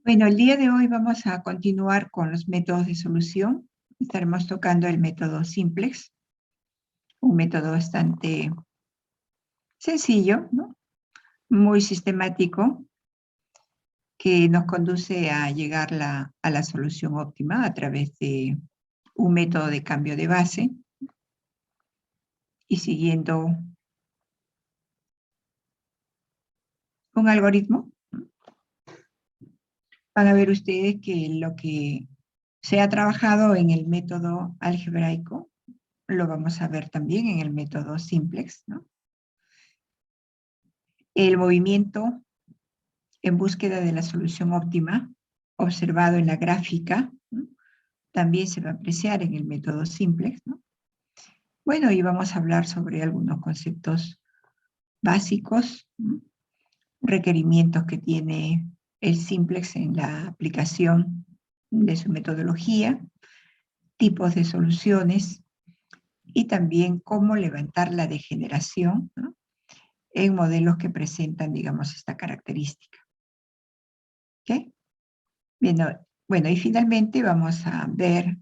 Bueno, el día de hoy vamos a continuar con los métodos de solución. Estaremos tocando el método simplex, un método bastante sencillo, ¿no? Muy sistemático, que nos conduce a llegar a la solución óptima a través de un método de cambio de base y siguiendo un algoritmo. Van a ver ustedes que lo que se ha trabajado en el método algebraico lo vamos a ver también en el método simplex, ¿no? El movimiento en búsqueda de la solución óptima, observado en la gráfica, ¿no? También se va a apreciar en el método simplex, ¿no? Bueno, y vamos a hablar sobre algunos conceptos básicos, ¿no? Requerimientos que tiene el simplex en la aplicación de su metodología, tipos de soluciones y también cómo levantar la degeneración, ¿no? En modelos que presentan, digamos, esta característica. ¿Ok? Bien, bueno, y finalmente vamos a ver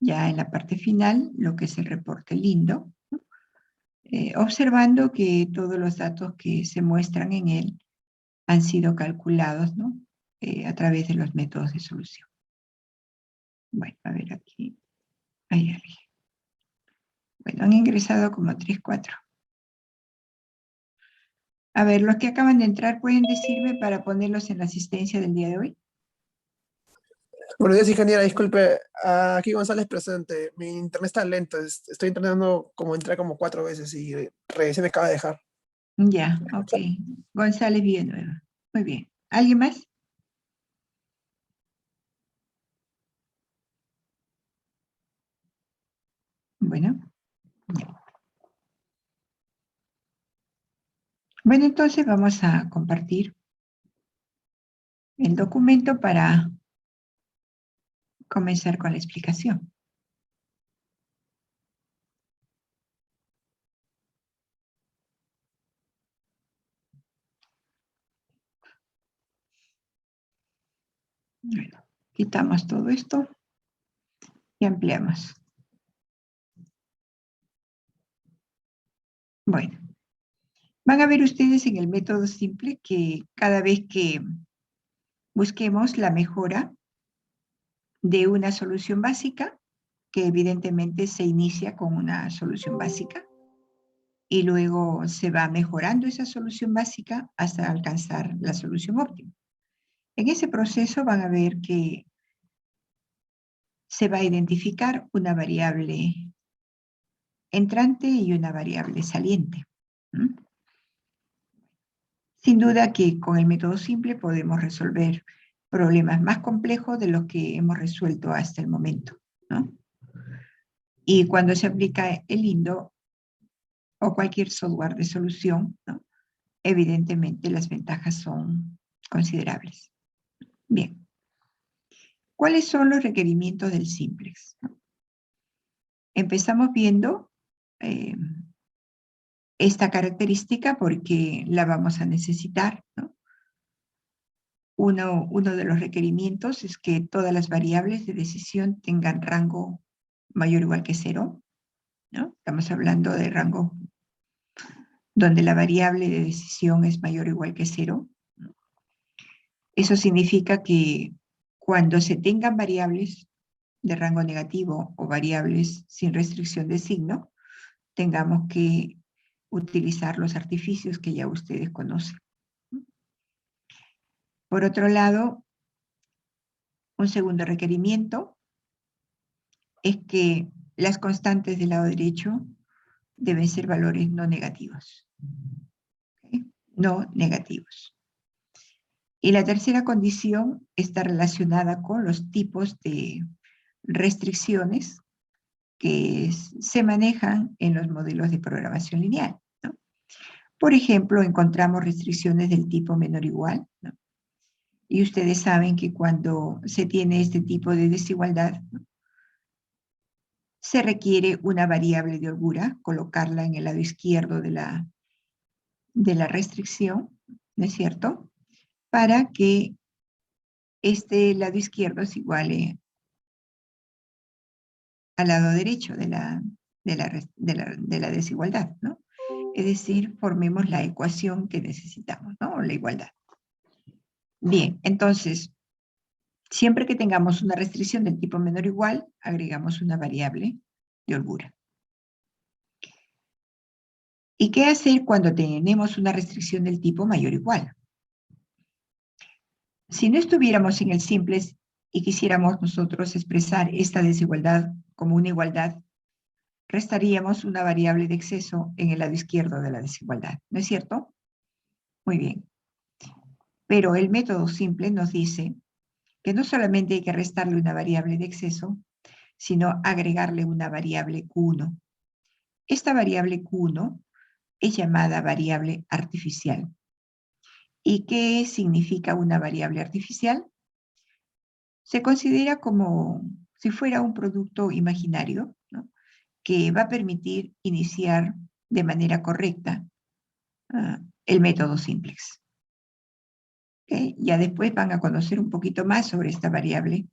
ya en la parte final lo que es el reporte lindo, ¿no? Observando que todos los datos que se muestran en él han sido calculados, ¿no? A través de los métodos de solución. Bueno, a ver aquí. Hay alguien. Bueno, han ingresado como 3, 4. A ver, los que acaban de entrar, ¿pueden decirme para ponerlos en la asistencia del día de hoy? Buenos días, ingeniera. Disculpe, aquí González presente. Mi internet está lento. Estoy intentando entrar como 4 veces y recién me acaba de dejar. Ya, ok. González Villanueva. Muy bien. ¿Alguien más? Bueno. Bueno, entonces vamos a compartir el documento para comenzar con la explicación. Bueno, quitamos todo esto y ampliamos. Bueno, van a ver ustedes en el método simple que cada vez que busquemos la mejora de una solución básica, que evidentemente se inicia con una solución básica, y luego se va mejorando esa solución básica hasta alcanzar la solución óptima. En ese proceso van a ver que se va a identificar una variable entrante y una variable saliente. ¿Mm? Sin duda que con el método simple podemos resolver problemas más complejos de los que hemos resuelto hasta el momento, ¿no? Y cuando se aplica el lindo o cualquier software de solución, ¿no? Evidentemente las ventajas son considerables. Bien. ¿Cuáles son los requerimientos del simplex? Empezamos viendo esta característica porque la vamos a necesitar, ¿no? Uno de los requerimientos es que todas las variables de decisión tengan rango mayor o igual que 0, ¿no? Estamos hablando de rango donde la variable de decisión es mayor o igual que 0. ¿No? Eso significa que cuando se tengan variables de rango negativo o variables sin restricción de signo, tengamos que utilizar los artificios que ya ustedes conocen. Por otro lado, un segundo requerimiento es que las constantes del lado derecho deben ser valores no negativos. ¿Okay? No negativos. Y la tercera condición está relacionada con los tipos de restricciones que se manejan en los modelos de programación lineal, ¿no? Por ejemplo, encontramos restricciones del tipo menor o igual, ¿no? Y ustedes saben que cuando se tiene este tipo de desigualdad, ¿no? Se requiere una variable de holgura, colocarla en el lado izquierdo de la restricción, ¿no es cierto? Para que este lado izquierdo es igual al lado derecho de la desigualdad, ¿no? Es decir, formemos la ecuación que necesitamos, ¿no? O la igualdad. Bien, entonces, siempre que tengamos una restricción del tipo menor o igual, agregamos una variable de holgura. ¿Y qué hacer cuando tenemos una restricción del tipo mayor o igual? Si no estuviéramos en el simples y quisiéramos nosotros expresar esta desigualdad como una igualdad, restaríamos una variable de exceso en el lado izquierdo de la desigualdad, ¿no es cierto? Muy bien. Pero el método simple nos dice que no solamente hay que restarle una variable de exceso, sino agregarle una variable Q1. Esta variable Q1 es llamada variable artificial. ¿Y qué significa una variable artificial? Se considera como si fuera un producto imaginario, ¿no? Que va a permitir iniciar de manera correcta el método simplex. ¿Okay? Ya después van a conocer un poquito más sobre esta variable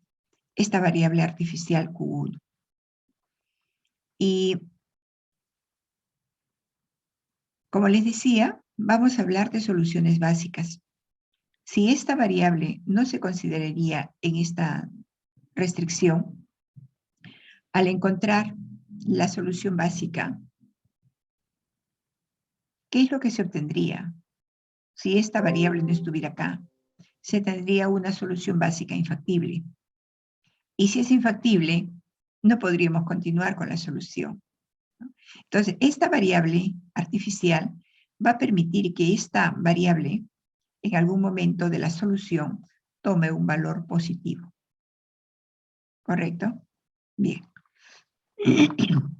artificial Q1. Y como les decía, vamos a hablar de soluciones básicas. Si esta variable no se consideraría en esta restricción, al encontrar la solución básica, ¿qué es lo que se obtendría? Si esta variable no estuviera acá, se tendría una solución básica infactible. Y si es infactible, no podríamos continuar con la solución, ¿no? Entonces, esta variable artificial va a permitir que esta variable, en algún momento de la solución, tome un valor positivo. ¿Correcto? Bien.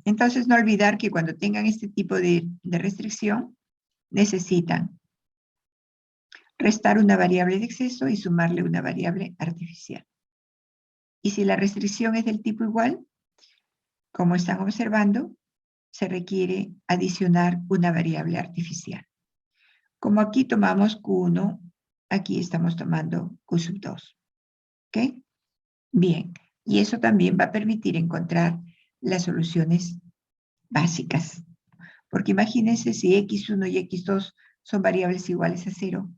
Entonces, no olvidar que cuando tengan este tipo de restricción, necesitan restar una variable de exceso y sumarle una variable artificial. Y si la restricción es del tipo igual, como están observando, se requiere adicionar una variable artificial. Como aquí tomamos Q1, aquí estamos tomando Q2. ¿Ok? Bien. Y eso también va a permitir encontrar las soluciones básicas. Porque imagínense si X1 y X2 son variables iguales a 0,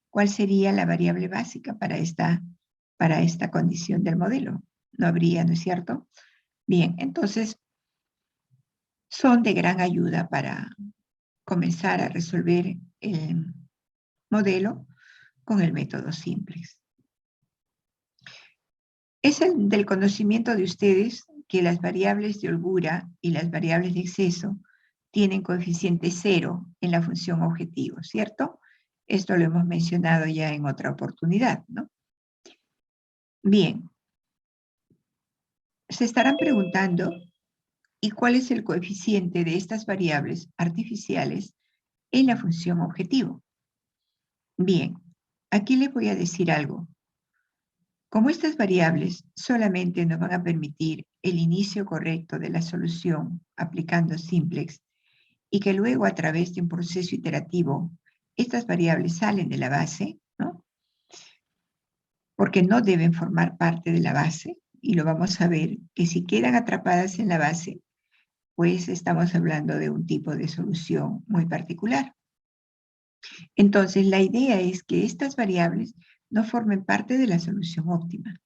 ¿cuál sería la variable básica para esta condición del modelo? No habría, ¿no es cierto? Bien, entonces son de gran ayuda para comenzar a resolver el modelo con el método simplex. Es del conocimiento de ustedes que las variables de holgura y las variables de exceso tienen coeficiente 0 en la función objetivo, ¿cierto? Esto lo hemos mencionado ya en otra oportunidad, ¿no? Bien. Se estarán preguntando, ¿y cuál es el coeficiente de estas variables artificiales en la función objetivo? Bien, aquí les voy a decir algo. Como estas variables solamente nos van a permitir el inicio correcto de la solución aplicando simplex y que luego a través de un proceso iterativo estas variables salen de la base, ¿no? Porque no deben formar parte de la base y lo vamos a ver que si quedan atrapadas en la base, pues estamos hablando de un tipo de solución muy particular. Entonces, la idea es que estas variables no formen parte de la solución óptima.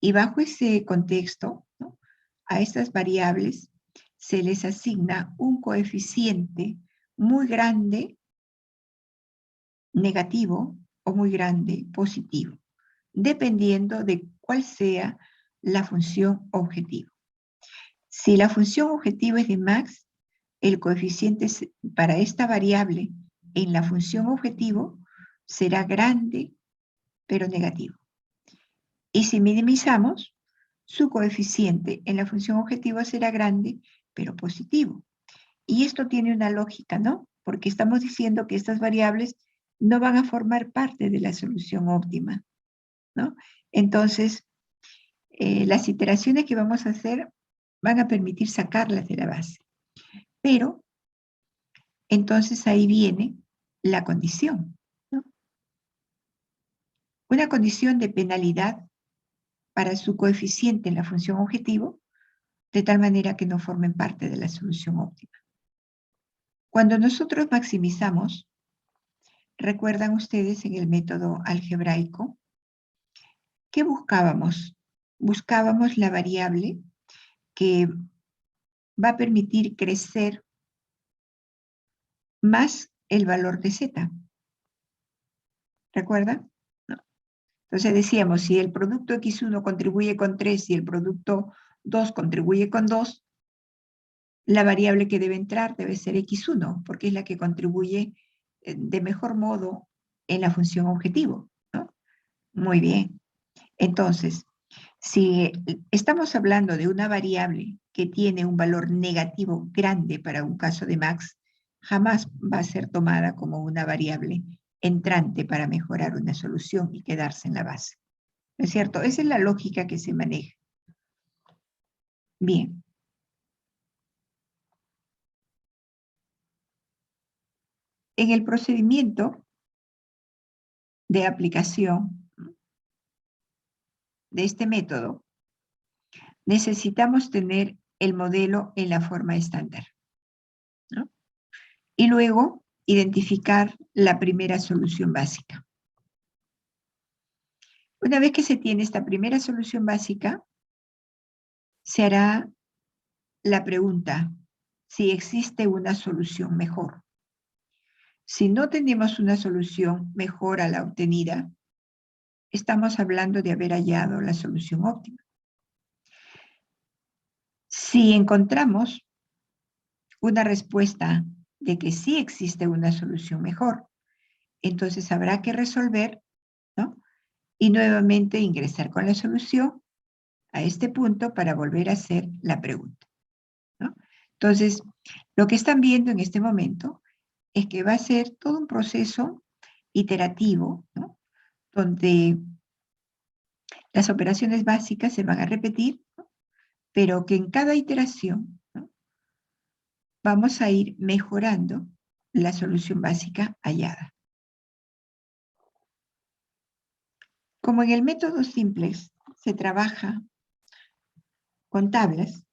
Y bajo ese contexto, ¿no?, a estas variables se les asigna un coeficiente muy grande negativo o muy grande positivo, dependiendo de cuál sea la función objetivo. Si la función objetivo es de max, el coeficiente para esta variable en la función objetivo será grande, pero negativo. Y si minimizamos, su coeficiente en la función objetivo será grande, pero positivo. Y esto tiene una lógica, ¿no? Porque estamos diciendo que estas variables no van a formar parte de la solución óptima, ¿no? Entonces, las iteraciones que vamos a hacer van a permitir sacarlas de la base. Pero, entonces ahí viene la condición, ¿no? una condición de penalidad para su coeficiente en la función objetivo, de tal manera que no formen parte de la solución óptima. Cuando nosotros maximizamos, recuerdan ustedes en el método algebraico, ¿qué buscábamos? Buscábamos la variable que va a permitir crecer más el valor de z. ¿Recuerdan? No. Entonces decíamos, si el producto X1 contribuye con 3 y el producto 2 contribuye con 2, la variable que debe entrar debe ser X1, porque es la que contribuye de mejor modo en la función objetivo, ¿no? Muy bien. Entonces, si estamos hablando de una variable que tiene un valor negativo grande para un caso de max, jamás va a ser tomada como una variable entrante para mejorar una solución y quedarse en la base. ¿No es cierto? Esa es la lógica que se maneja. Bien. En el procedimiento de aplicación de este método, necesitamos tener el modelo en la forma estándar, ¿no? Y luego identificar la primera solución básica. Una vez que se tiene esta primera solución básica, se hará la pregunta si existe una solución mejor. Si no tenemos una solución mejor a la obtenida, estamos hablando de haber hallado la solución óptima. Si encontramos una respuesta de que sí existe una solución mejor, entonces habrá que resolver, ¿no? Y nuevamente ingresar con la solución a este punto para volver a hacer la pregunta, ¿no? Entonces, lo que están viendo en este momento es que va a ser todo un proceso iterativo, ¿no? Donde las operaciones básicas se van a repetir, ¿no? Pero que en cada iteración, ¿no?, vamos a ir mejorando la solución básica hallada. Como en el método simplex se trabaja con tablas,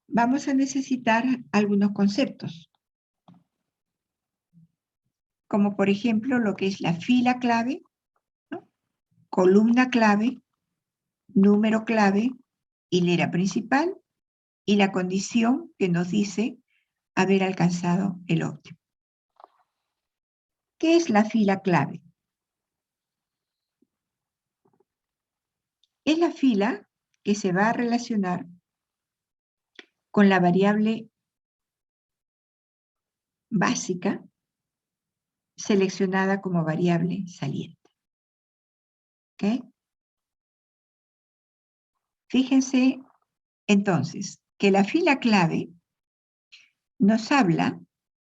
vamos a necesitar algunos conceptos, como por ejemplo lo que es la fila clave, ¿no?, columna clave, número clave, hilera principal y la condición que nos dice haber alcanzado el óptimo. ¿Qué es la fila clave? Es la fila que se va a relacionar con la variable básica seleccionada como variable saliente. ¿Ok? Fíjense entonces que la fila clave nos habla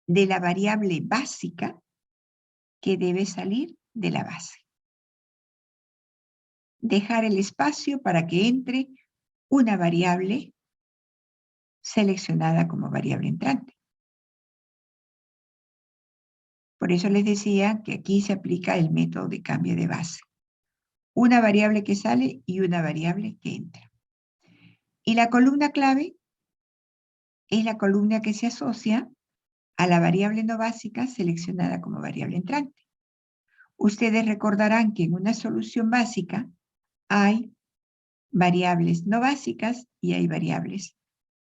de la variable básica que debe salir de la base. Dejar el espacio para que entre una variable seleccionada como variable entrante. Por eso les decía que aquí se aplica el método de cambio de base. Una variable que sale y una variable que entra. Y la columna clave es la columna que se asocia a la variable no básica seleccionada como variable entrante. Ustedes recordarán que en una solución básica hay variables no básicas y hay variables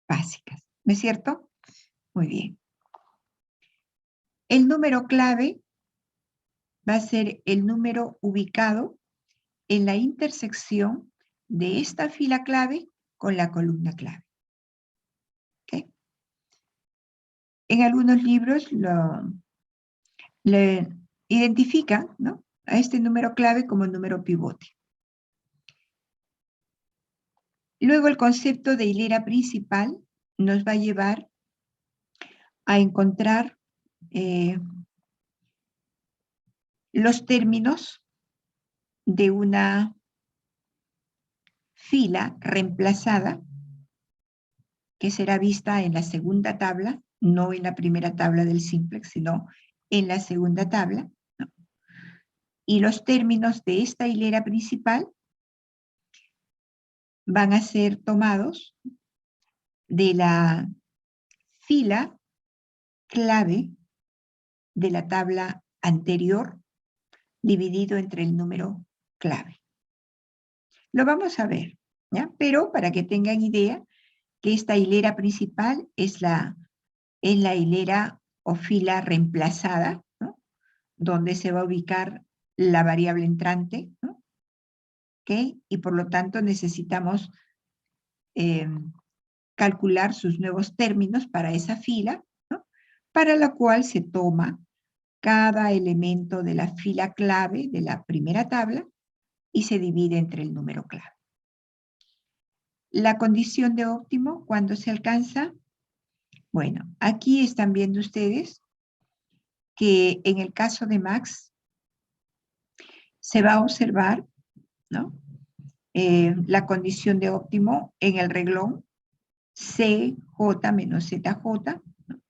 básicas. ¿No es cierto? Muy bien. El número clave va a ser el número ubicado en la intersección de esta fila clave con la columna clave. ¿Okay? En algunos libros le identifican, ¿no?, a este número clave como número pivote. Luego el concepto de hilera principal nos va a llevar a encontrar los términos de una fila reemplazada que será vista en la segunda tabla, no en la primera tabla del simplex, sino en la segunda tabla, ¿no?, Y los términos de esta hilera principal van a ser tomados de la fila clave de la tabla anterior dividido entre el número clave. Lo vamos a ver, ¿ya? Pero para que tengan idea que esta hilera principal es la hilera o fila reemplazada, ¿no? Donde se va a ubicar la variable entrante, ¿no? ¿Okay? Y por lo tanto necesitamos calcular sus nuevos términos para esa fila, ¿no? Para la cual se toma cada elemento de la fila clave de la primera tabla y se divide entre el número clave. La condición de óptimo, ¿cuándo se alcanza? Bueno, aquí están viendo ustedes que en el caso de Max se va a observar, ¿no? La condición de óptimo en el reglón CJ menos ZJ, ¿no?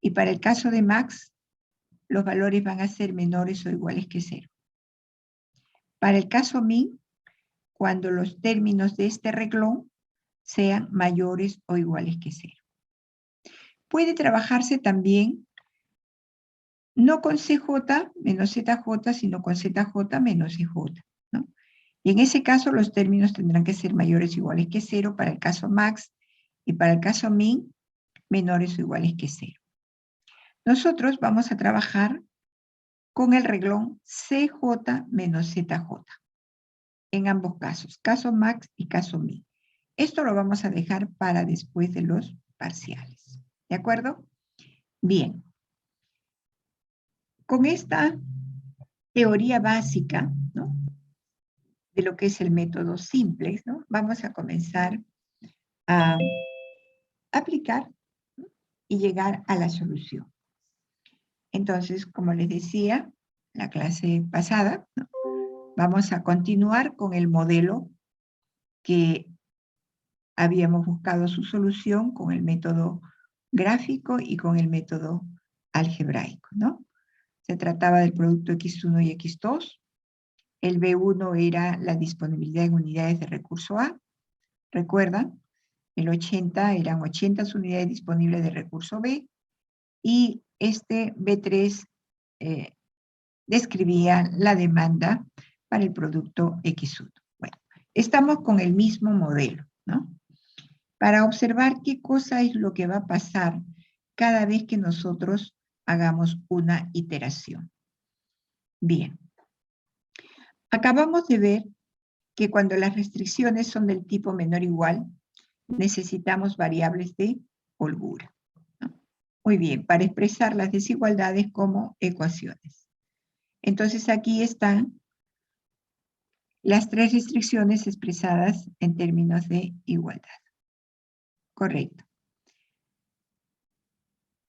Y para el caso de Max, los valores van a ser menores o iguales que 0. Para el caso min, cuando los términos de este reglón sean mayores o iguales que 0. Puede trabajarse también no con CJ menos ZJ, sino con ZJ menos CJ, ¿no? Y en ese caso los términos tendrán que ser mayores o iguales que 0 para el caso max y para el caso min menores o iguales que 0. Nosotros vamos a trabajar con el reglón CJ menos ZJ en ambos casos, caso max y caso min. Esto lo vamos a dejar para después de los parciales. ¿De acuerdo? Bien. Con esta teoría básica, ¿no?, de lo que es el método simplex, ¿no?, vamos a comenzar a aplicar, ¿no?, y llegar a la solución. Entonces, como les decía, la clase pasada, ¿no?, vamos a continuar con el modelo que habíamos buscado su solución con el método gráfico y con el método algebraico, ¿no? Se trataba del producto X1 y X2. El B1 era la disponibilidad en unidades de recurso A. ¿Recuerdan? El 80 eran 80 unidades disponibles de recurso B. Y este B3 describía la demanda para el producto X1. Bueno, estamos con el mismo modelo, ¿no?, para observar qué cosa es lo que va a pasar cada vez que nosotros hagamos una iteración. Bien. Acabamos de ver que cuando las restricciones son del tipo menor o igual, necesitamos variables de holgura, ¿no? Muy bien, para expresar las desigualdades como ecuaciones. Entonces aquí están las tres restricciones expresadas en términos de igualdad. Correcto.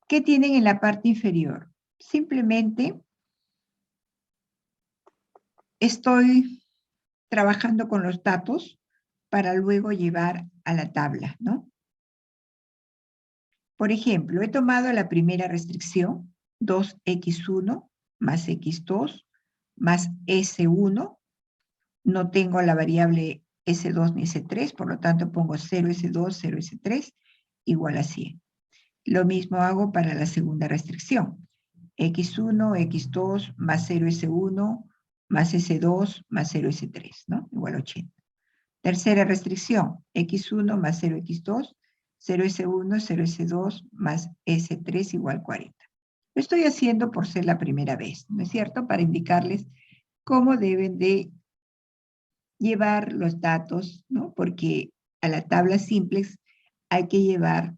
¿Qué tienen en la parte inferior? Simplemente estoy trabajando con los datos para luego llevar a la tabla, ¿no? Por ejemplo, he tomado la primera restricción, 2x1 más x2 más s1. No tengo la variable s2 ni s3, por lo tanto pongo 0s2, 0s3, igual a 100. Lo mismo hago para la segunda restricción. x1, x2 más 0s1 más s2 más 0s3, ¿no? Igual a 80. Tercera restricción, x1 más 0x2, 0s1, 0s2 más s3 igual 40. Lo estoy haciendo por ser la primera vez, ¿no es cierto? Para indicarles cómo deben de llevar los datos, ¿no? Porque a la tabla simplex hay que llevar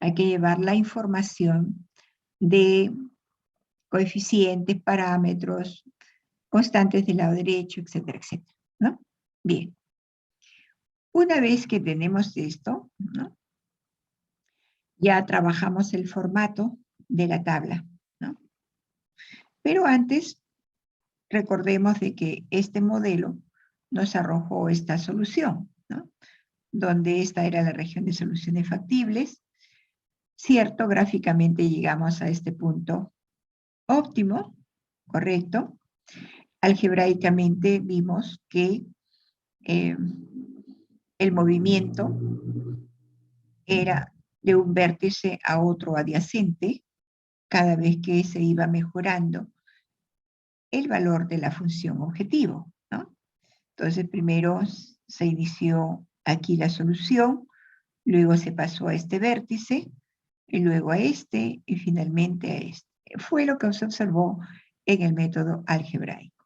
la información de coeficientes, parámetros, constantes del lado derecho, etcétera, etcétera, ¿no? Bien. Una vez que tenemos esto, ¿no?, ya trabajamos el formato de la tabla, ¿no? Pero antes, recordemos de que este modelo nos arrojó esta solución, ¿no?, donde esta era la región de soluciones factibles. Cierto, gráficamente llegamos a este punto óptimo, ¿correcto? Algebraicamente vimos que el movimiento era de un vértice a otro adyacente cada vez que se iba mejorando el valor de la función objetivo, ¿no? Entonces primero se inició aquí la solución, luego se pasó a este vértice, y luego a este, y finalmente a este. Fue lo que se observó en el método algebraico.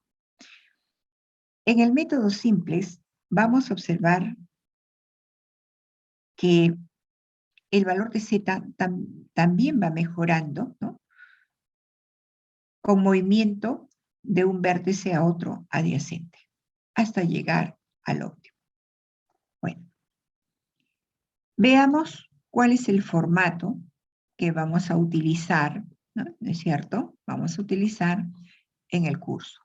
En el método simplex vamos a observar que el valor de z también va mejorando, ¿no? Con movimiento de un vértice a otro adyacente, hasta llegar al óptimo. Bueno, veamos cuál es el formato que vamos a utilizar, ¿no? ¿No es cierto? Vamos a utilizar en el curso.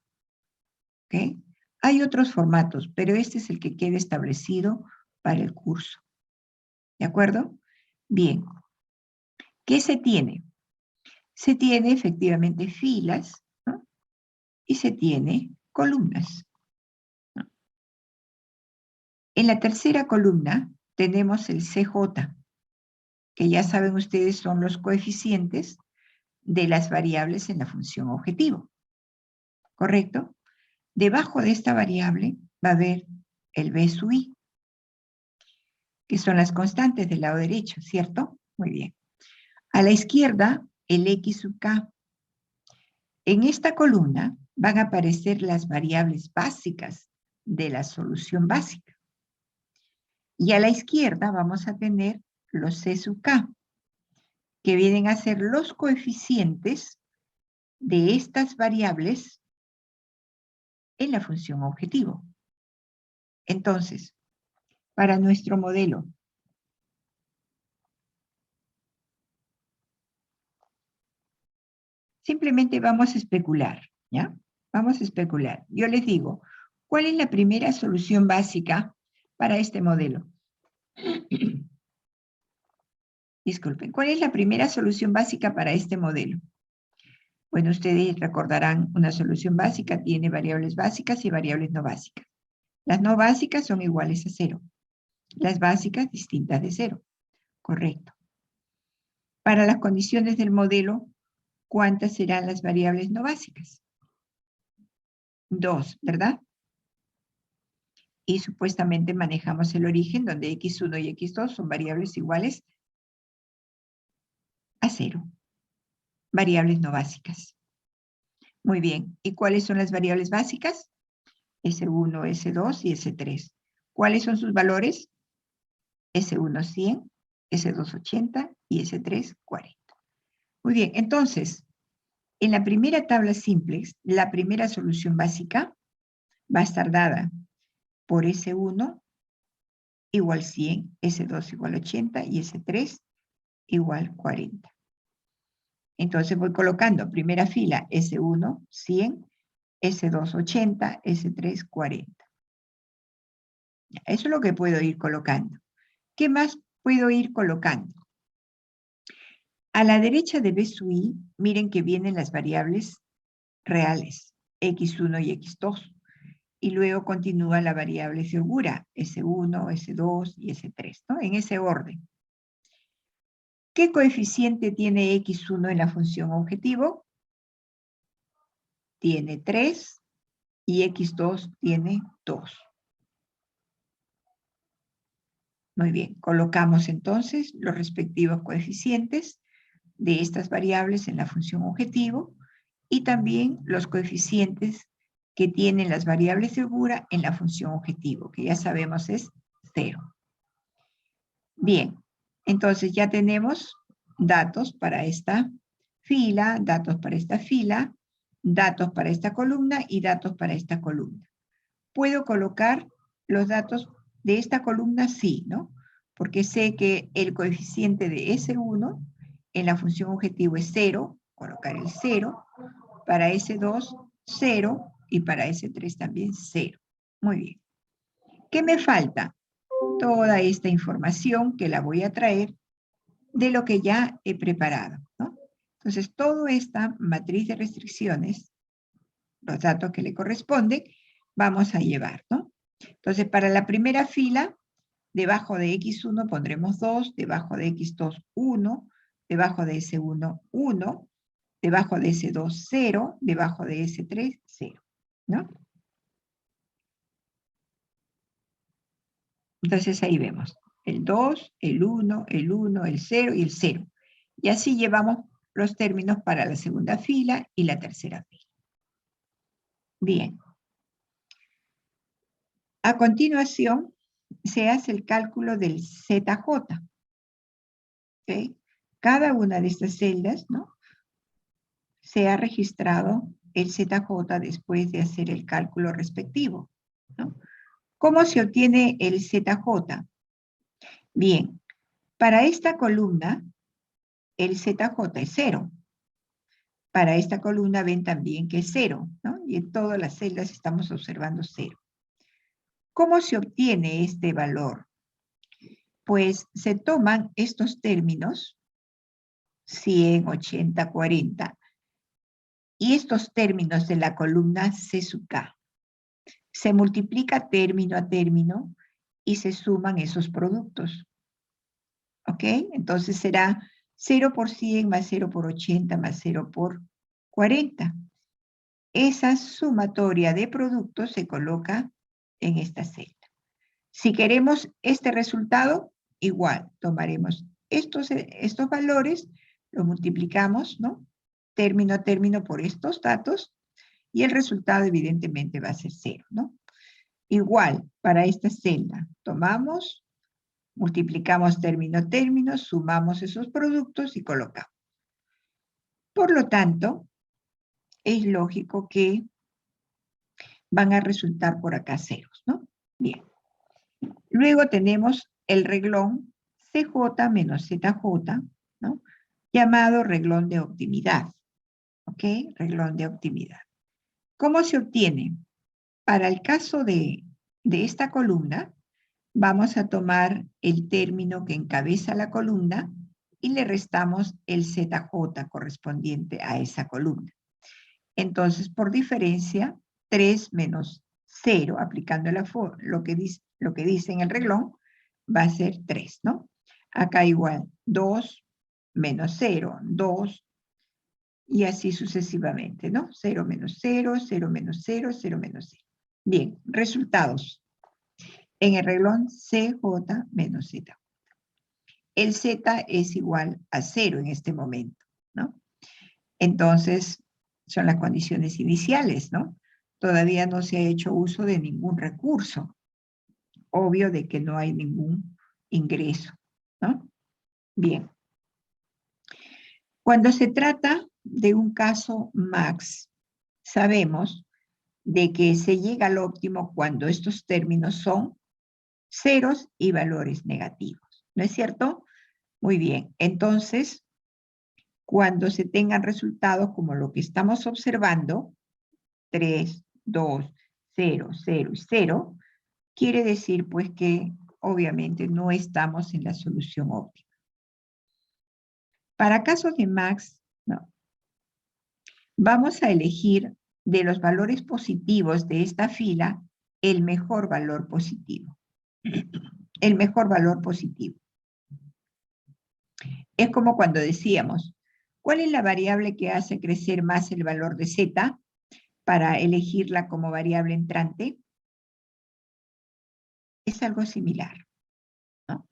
¿Ok? Hay otros formatos, pero este es el que queda establecido para el curso. ¿De acuerdo? Bien. ¿Qué se tiene? Se tiene efectivamente filas, ¿no? Y se tiene columnas, ¿no? En la tercera columna tenemos el CJ, que ya saben ustedes son los coeficientes de las variables en la función objetivo. ¿Correcto? Debajo de esta variable va a haber el B sub I, que son las constantes del lado derecho, ¿cierto? Muy bien. A la izquierda, el X sub K. En esta columna van a aparecer las variables básicas de la solución básica. Y a la izquierda vamos a tener los C sub K, que vienen a ser los coeficientes de estas variables en la función objetivo. Entonces, para nuestro modelo, simplemente vamos a especular, ¿ya? Vamos a especular. Yo les digo, ¿cuál es la primera solución básica para este modelo? Disculpen, ¿cuál es la primera solución básica para este modelo? Bueno, ustedes recordarán, una solución básica tiene variables básicas y variables no básicas. Las no básicas son iguales a 0. Las básicas distintas de 0. Correcto. Para las condiciones del modelo, ¿cuántas serán las variables no básicas? 2, ¿verdad? Y supuestamente manejamos el origen donde x1 y x2 son variables iguales a 0. Variables no básicas. Muy bien. ¿Y cuáles son las variables básicas? S1, S2 y S3. ¿Cuáles son sus valores? S1 100, S2 80 y S3 40. Muy bien, entonces, en la primera tabla simplex, la primera solución básica va a estar dada por S1 igual 100, S2 igual 80 y S3 igual 40. Entonces voy colocando primera fila S1 100, S2 80, S3 40. Eso es lo que puedo ir colocando. ¿Qué más puedo ir colocando? A la derecha de B sub I, miren que vienen las variables reales, X1 y X2. Y luego continúa la variable segura, S1, S2 y S3, ¿no? En ese orden. ¿Qué coeficiente tiene X1 en la función objetivo? Tiene 3 y X2 tiene 2. Muy bien, colocamos entonces los respectivos coeficientes de estas variables en la función objetivo y también los coeficientes que tienen las variables segura en la función objetivo, que ya sabemos es 0. Bien, entonces ya tenemos datos para esta fila, datos para esta fila, datos para esta columna y datos para esta columna. ¿Puedo colocar los datos de esta columna? Sí, ¿no? Porque sé que el coeficiente de S1 en la función objetivo es 0, colocar el 0, para S2, 0, y para S3 también 0. Muy bien. ¿Qué me falta? Toda esta información que la voy a traer de lo que ya he preparado, ¿no? Entonces, toda esta matriz de restricciones los datos que le corresponden, vamos a llevar, ¿no? Entonces, para la primera fila, debajo de X1 pondremos 2, debajo de X2, 1, debajo de S1, 1, debajo de S2, 0, debajo de S3, 0, ¿no? Entonces ahí vemos el 2, el 1, el 1, el 0 y el 0. Y así llevamos los términos para la segunda fila y la tercera fila. Bien. A continuación, se hace el cálculo del ZJ. ¿Okay? Cada una de estas celdas, ¿no?, se ha registrado el ZJ después de hacer el cálculo respectivo, ¿no? ¿Cómo se obtiene el ZJ? Bien, para esta columna, el ZJ es 0. Para esta columna ven también que es 0, ¿no? Y en todas las celdas estamos observando 0. ¿Cómo se obtiene este valor? Pues se toman estos términos, 100, 80, 40, y estos términos de la columna C sub K. Se multiplica término a término y se suman esos productos. ¿Ok? Entonces será 0 por 100 más 0 por 80 más 0 por 40. Esa sumatoria de productos se coloca en esta celda. Si queremos este resultado, igual, tomaremos estos valores, los multiplicamos, ¿no?, término a término por estos datos, y el resultado evidentemente va a ser 0, ¿no? Igual, para esta celda, tomamos, multiplicamos término a término, sumamos esos productos y colocamos. Por lo tanto, es lógico que van a resultar por acá ceros, ¿no? Bien. Luego tenemos el reglón CJ menos ZJ, ¿no?, llamado reglón de optimidad. ¿Ok? Reglón de optimidad. ¿Cómo se obtiene? Para el caso de esta columna, vamos a tomar el término que encabeza la columna y le restamos el ZJ correspondiente a esa columna. Entonces, por diferencia, 3 menos 0, aplicando lo que dice en el reglón, va a ser 3, ¿no? Acá igual, 2 menos 0, 2, y así sucesivamente, ¿no? 0 menos 0, 0 menos 0, 0 menos 0. Bien, resultados. En el reglón CJ menos Z. El Z es igual a 0 en este momento, ¿no? Entonces, son las condiciones iniciales, ¿no? Todavía no se ha hecho uso de ningún recurso. Obvio de que no hay ningún ingreso, ¿no? Bien. Cuando se trata de un caso max, sabemos de que se llega al óptimo cuando estos términos son ceros y valores negativos, ¿no es cierto? Muy bien, entonces, cuando se tengan resultados como lo que estamos observando, 3, 2, 0, 0 y 0, quiere decir pues que obviamente no estamos en la solución óptima. Para casos de max, no. Vamos a elegir de los valores positivos de esta fila el mejor valor positivo. El mejor valor positivo. Es como cuando decíamos, ¿cuál es la variable que hace crecer más el valor de Z para elegirla como variable entrante? Es algo similar, ¿no?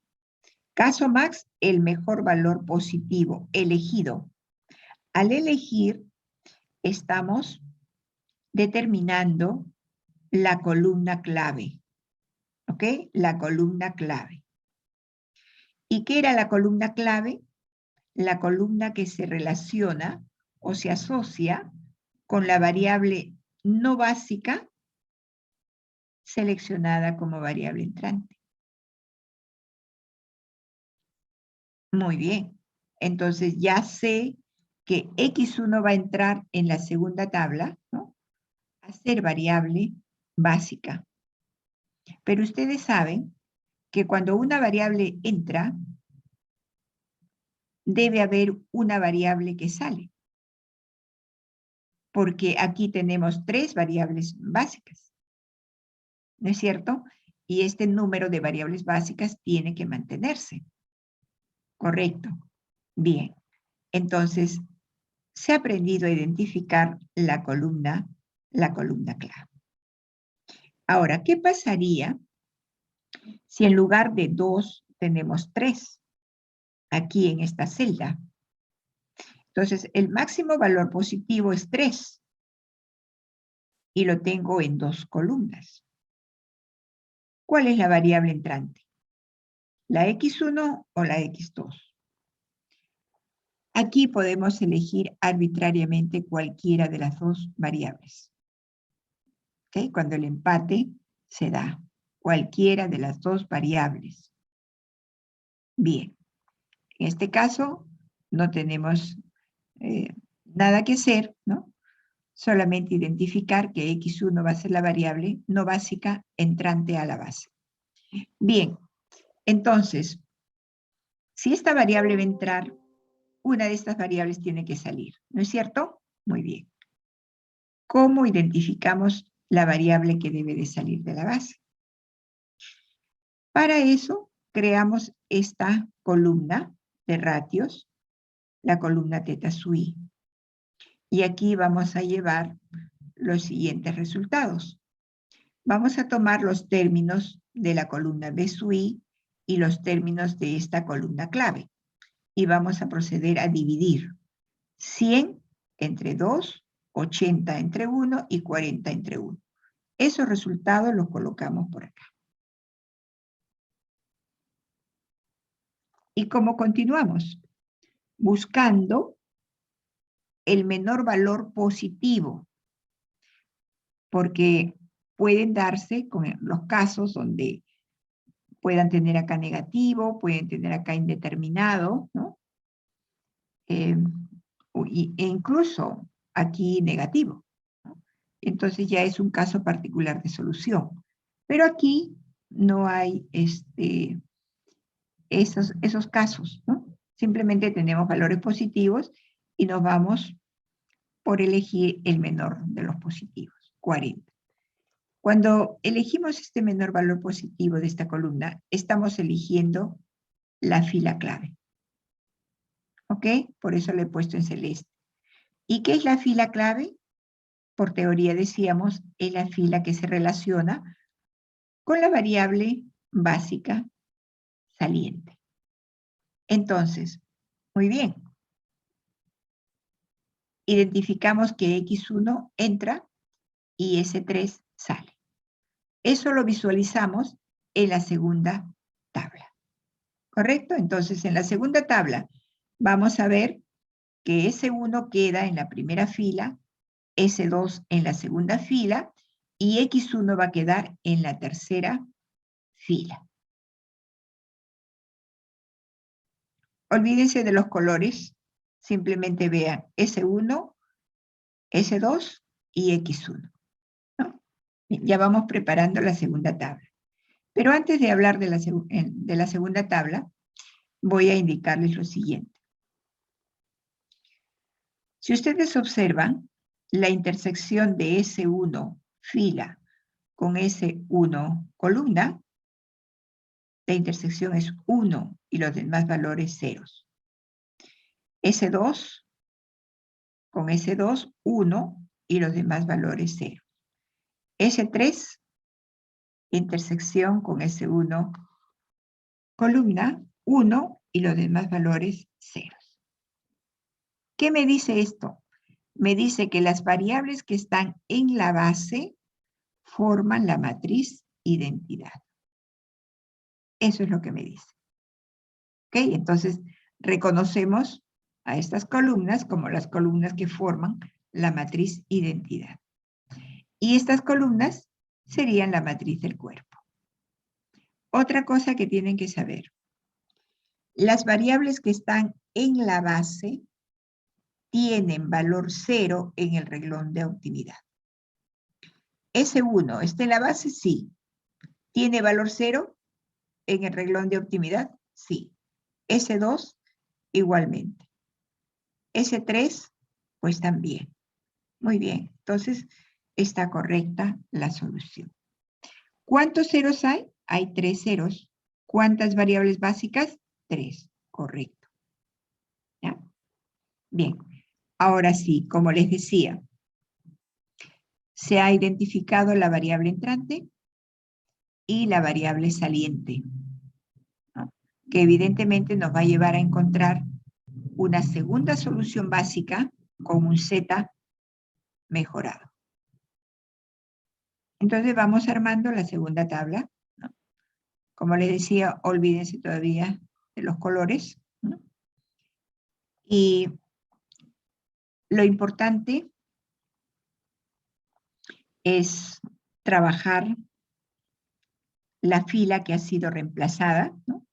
Caso max, el mejor valor positivo elegido. Al elegir, estamos determinando la columna clave, ¿ok? La columna clave. ¿Y qué era la columna clave? La columna que se relaciona o se asocia con la variable no básica seleccionada como variable entrante. Muy bien. Entonces ya sé que X1 va a entrar en la segunda tabla, ¿no?, a ser variable básica. Pero ustedes saben que cuando una variable entra, debe haber una variable que sale. porque aquí tenemos 3 variables básicas, ¿no es cierto? Y este número de variables básicas tiene que mantenerse. Correcto. Bien. Entonces, se ha aprendido a identificar la columna clave. Ahora, ¿qué pasaría si en lugar de 2 tenemos 3 aquí en esta celda? Entonces, el máximo valor positivo es 3 y lo tengo en 2 columnas. ¿Cuál es la variable entrante? ¿La X1 o la X2? Aquí podemos elegir arbitrariamente cualquiera de las 2 variables. ¿Okay? Cuando el empate se da, cualquiera de las 2 variables. Bien, en este caso no tenemos nada que hacer, ¿no? Solamente identificar que X1 va a ser la variable no básica entrante a la base. Bien, entonces, si esta variable va a entrar, una de estas variables tiene que salir, ¿no es cierto? Muy bien. ¿Cómo identificamos la variable que debe de salir de la base? Para eso, creamos esta columna de ratios, la columna teta sui. Y aquí vamos a llevar los siguientes resultados. Vamos a tomar los términos de la columna B sui y los términos de esta columna clave. Y vamos a proceder a dividir 100 entre 2, 80 entre 1 y 40 entre 1. Esos resultados los colocamos por acá. ¿Y cómo continuamos? Buscando el menor valor positivo, porque pueden darse con los casos donde puedan tener acá negativo, pueden tener acá indeterminado, ¿no? E incluso aquí negativo, ¿no? Entonces ya es un caso particular de solución. Pero aquí no hay esos casos, ¿no? Simplemente tenemos valores positivos y nos vamos por elegir el menor de los positivos, 40. Cuando elegimos este menor valor positivo de esta columna, estamos eligiendo la fila clave. ¿Ok? Por eso le he puesto en celeste. ¿Y qué es la fila clave? Por teoría decíamos, es la fila que se relaciona con la variable básica saliente. Entonces, muy bien. Identificamos que X1 entra y S3 sale. Eso lo visualizamos en la segunda tabla. ¿Correcto? Entonces, en la segunda tabla vamos a ver que S1 queda en la primera fila, S2 en la segunda fila y X1 va a quedar en la tercera fila. Olvídense de los colores, simplemente vean S1, S2 y X1. ¿No? Ya vamos preparando la segunda tabla. Pero antes de hablar de la segunda tabla, voy a indicarles lo siguiente. Si ustedes observan, la intersección de S1 fila con S1 columna, la intersección es 1 y los demás valores ceros. S2 con S2, 1 y los demás valores 0. S3, intersección con S1 columna, 1 y los demás valores 0. ¿Qué me dice esto? Me dice que las variables que están en la base forman la matriz identidad. Eso es lo que me dice. ¿Ok? Entonces, reconocemos a estas columnas como las columnas que forman la matriz identidad. Y estas columnas serían la matriz del cuerpo. Otra cosa que tienen que saber. Las variables que están en la base tienen valor 0 en el renglón de optimidad. S1, ¿está en la base? Sí. ¿Tiene valor 0 en el renglón de optimidad? Sí. S2, igualmente. S3, pues también. Muy bien, entonces está correcta la solución. ¿Cuántos ceros hay? Hay 3 ceros. ¿Cuántas variables básicas? 3, correcto. ¿Ya? Bien, ahora sí, como les decía, se ha identificado la variable entrante y la variable saliente, ¿no? Que evidentemente nos va a llevar a encontrar una segunda solución básica con un z mejorado. Entonces vamos armando la segunda tabla, ¿no? Como les decía, olvídense todavía de los colores, ¿no? Y lo importante es trabajar la fila que ha sido reemplazada, ¿no?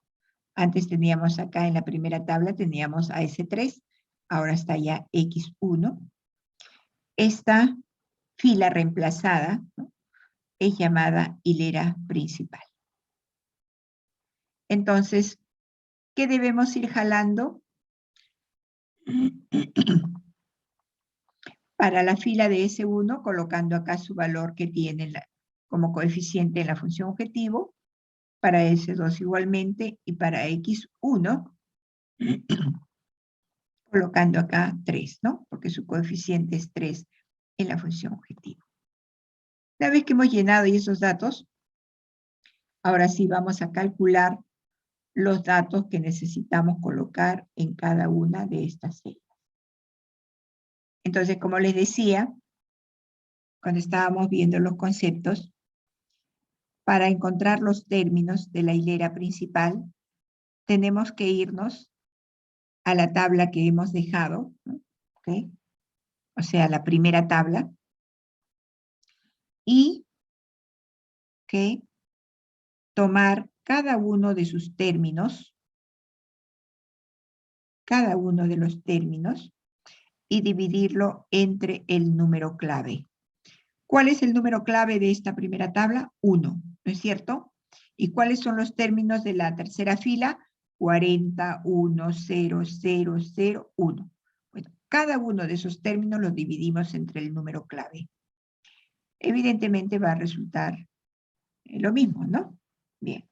Antes teníamos acá en la primera tabla, teníamos a S3, ahora está ya X1. Esta fila reemplazada, ¿no?, es llamada hilera principal. Entonces, ¿qué debemos ir jalando? Para la fila de S1, colocando acá su valor que tiene como coeficiente en la función objetivo, para S2 igualmente, y para X1, colocando acá 3, ¿no? Porque su coeficiente es 3 en la función objetivo. Una vez que hemos llenado esos datos, ahora sí vamos a calcular los datos que necesitamos colocar en cada una de estas celdas. Entonces, como les decía, cuando estábamos viendo los conceptos, para encontrar los términos de la hilera principal, tenemos que irnos a la tabla que hemos dejado, ¿no? ¿Okay? O sea, la primera tabla, y que tomar cada uno de sus términos, cada uno de los términos, y dividirlo entre el número clave. ¿Cuál es el número clave de esta primera tabla? 1, ¿no es cierto? ¿Y cuáles son los términos de la tercera fila? 40, 1, 0, 0, 0, 1. Bueno, cada uno de esos términos los dividimos entre el número clave. Evidentemente va a resultar lo mismo, ¿no? Bien.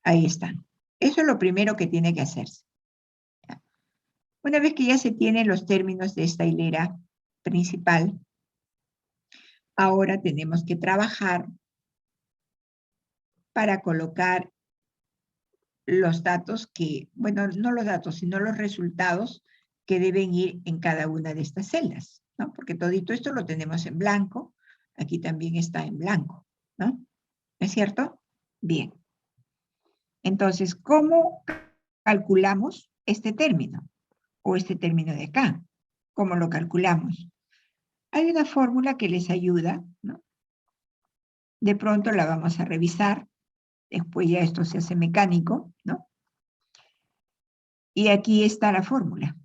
Ahí está. Eso es lo primero que tiene que hacerse. Una vez que ya se tienen los términos de esta hilera principal, ahora tenemos que trabajar para colocar los datos que, bueno, no los datos, sino los resultados que deben ir en cada una de estas celdas, ¿no? Porque todito esto lo tenemos en blanco, aquí también está en blanco, ¿no? ¿Es cierto? Bien. Entonces, ¿cómo calculamos este término? O este término de acá. ¿Cómo lo calculamos? Hay una fórmula que les ayuda, ¿no? De pronto la vamos a revisar, después ya esto se hace mecánico, ¿no? Y aquí está la fórmula.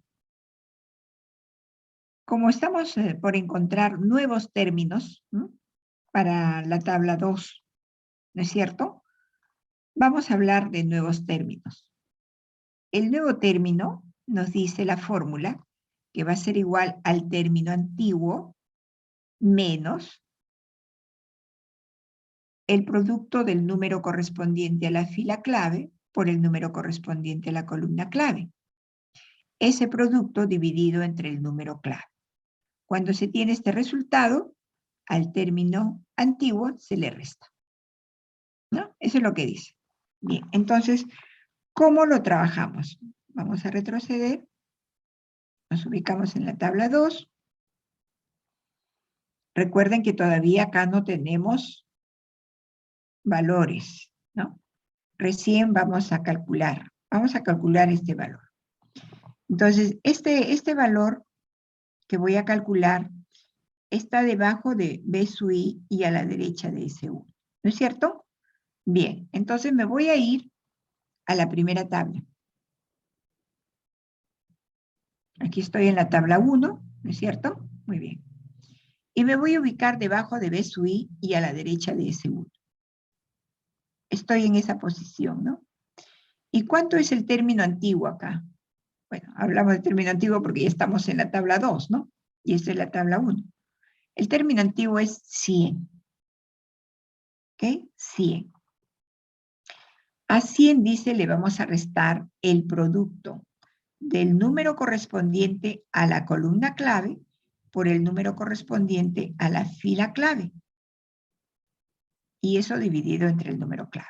Como estamos por encontrar nuevos términos, ¿no?, para la tabla 2, ¿no es cierto? Vamos a hablar de nuevos términos. El nuevo término nos dice la fórmula que va a ser igual al término antiguo menos el producto del número correspondiente a la fila clave por el número correspondiente a la columna clave. Ese producto dividido entre el número clave. Cuando se tiene este resultado, al término antiguo se le resta, ¿no? Eso es lo que dice. Bien, entonces, ¿cómo lo trabajamos? Vamos a retroceder. Nos ubicamos en la tabla 2. Recuerden que todavía acá no tenemos valores, ¿no? Recién vamos a calcular. Vamos a calcular este valor. Entonces, este valor que voy a calcular está debajo de B sub I y a la derecha de S1. ¿No es cierto? Bien, entonces me voy a ir a la primera tabla. Aquí estoy en la tabla 1, ¿no es cierto? Muy bien. Y me voy a ubicar debajo de B sub I y a la derecha de S1. Estoy en esa posición, ¿no? ¿Y cuánto es el término antiguo acá? Bueno, hablamos de término antiguo porque ya estamos en la tabla 2, ¿no? Y esta es la tabla 1. El término antiguo es 100. ¿Ok? 100. A 100, dice, le vamos a restar el producto del número correspondiente a la columna clave por el número correspondiente a la fila clave. Y eso dividido entre el número clave.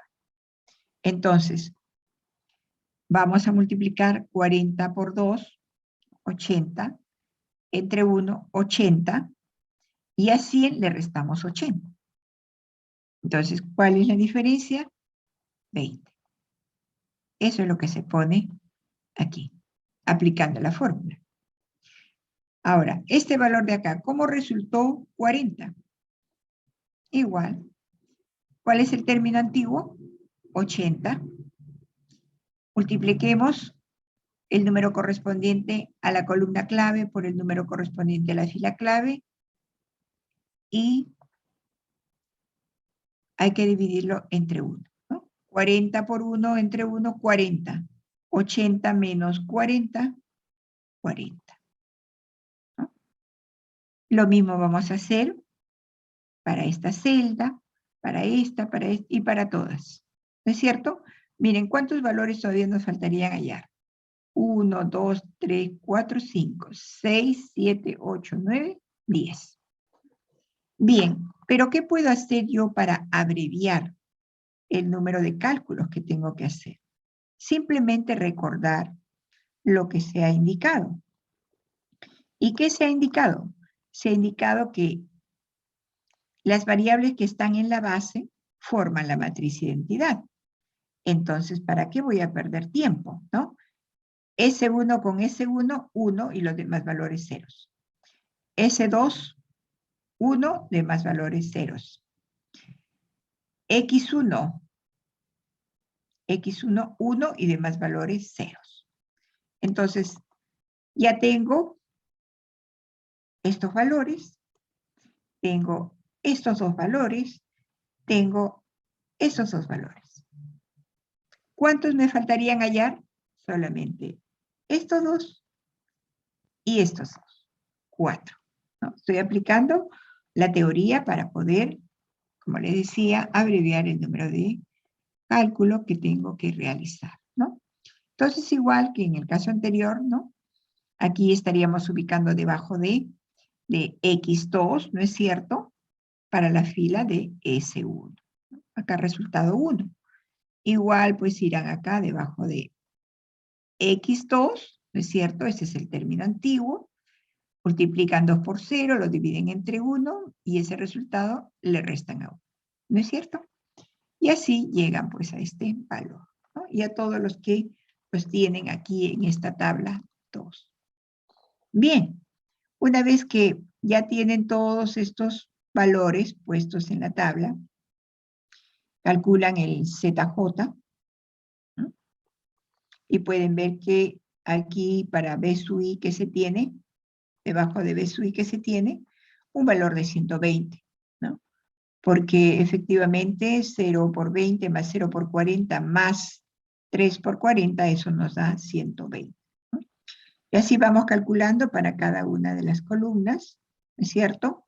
Entonces, vamos a multiplicar 40 por 2, 80, entre 1, 80, y a 100 le restamos 80. Entonces, ¿cuál es la diferencia? 20. Eso es lo que se pone aquí, aplicando la fórmula. Ahora, este valor de acá, ¿cómo resultó 40? Igual. ¿Cuál es el término antiguo? 80. Multipliquemos el número correspondiente a la columna clave por el número correspondiente a la fila clave y hay que dividirlo entre 1. ¿no? 40 por 1 entre 1, 40. 80 menos 40, 40. ¿no? Lo mismo vamos a hacer para esta celda, para esta y para todas. ¿No es cierto? Miren, ¿cuántos valores todavía nos faltarían hallar? 1, 2, 3, 4, 5, 6, 7, 8, 9, 10. Bien, pero ¿qué puedo hacer yo para abreviar el número de cálculos que tengo que hacer? Simplemente recordar lo que se ha indicado. ¿Y qué se ha indicado? Se ha indicado que las variables que están en la base forman la matriz identidad. Entonces, ¿para qué voy a perder tiempo? ¿no? S1 con S1, 1 y los demás valores ceros. S2, 1, demás valores ceros. X1, 1 y demás valores ceros. Entonces, ya tengo estos valores, tengo estos dos valores, tengo esos dos valores. ¿Cuántos me faltarían hallar? Solamente estos dos y estos dos. 4. ¿no? Estoy aplicando la teoría para poder, como les decía, abreviar el número de cálculo que tengo que realizar, ¿no? Entonces, igual que en el caso anterior, ¿no? Aquí estaríamos ubicando debajo de X2, ¿no es cierto? Para la fila de S1. Acá resultado 1. Igual, pues irán acá debajo de X2, ¿no es cierto? Ese es el término antiguo. Multiplican 2 por 0, lo dividen entre 1 y ese resultado le restan a 1. ¿No es cierto? Y así llegan pues a este valor. ¿no? Y a todos los que pues tienen aquí en esta tabla 2. Bien, una vez que ya tienen todos estos valores puestos en la tabla, calculan el ZJ, ¿no? y pueden ver que aquí para B sub I que se tiene, debajo de B sub I que se tiene, un valor de 120, ¿no? Porque efectivamente 0 por 20 más 0 por 40 más 3 por 40, eso nos da 120. ¿no? Y así vamos calculando para cada una de las columnas, ¿no es cierto?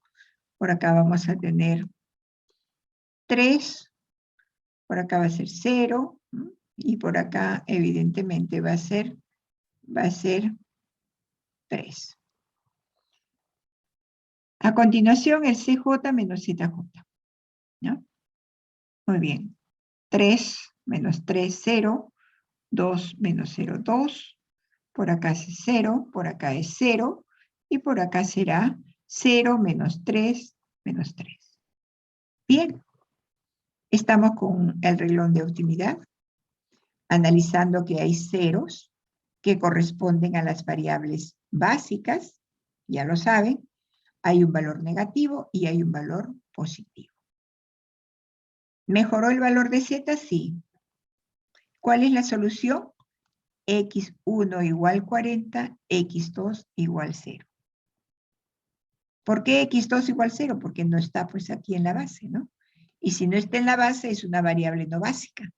Por acá vamos a tener 3, por acá va a ser 0, ¿no? y por acá evidentemente va a ser 3. A continuación el CJ menos ZJ. ¿no? Muy bien. 3 menos 3, 0. 2 menos 0, 2. Por acá es 0, por acá es 0. Y por acá será 0 menos 3 menos 3. Bien. Estamos con el renglón de optimidad, analizando que hay ceros que corresponden a las variables básicas, ya lo saben, hay un valor negativo y hay un valor positivo. ¿Mejoró el valor de z? Sí. ¿Cuál es la solución? X1 igual 40, X2 igual 0. ¿Por qué X2 igual 0? Porque no está pues aquí en la base, ¿no? Y si no está en la base es una variable no básica.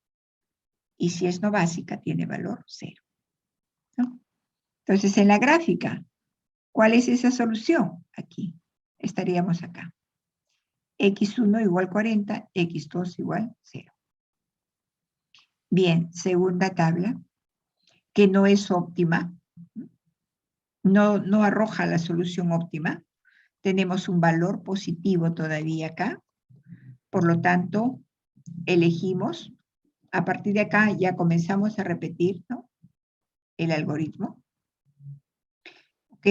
Y si es no básica tiene valor 0. ¿no? Entonces en la gráfica, ¿Cuál es esa solución? Aquí, estaríamos acá. X1 igual 40, X2 igual 0. Bien, segunda tabla, que no es óptima, no arroja la solución óptima. Tenemos un valor positivo todavía acá, por lo tanto, elegimos, a partir de acá ya comenzamos a repetir, ¿no?, el algoritmo. ¿Ok?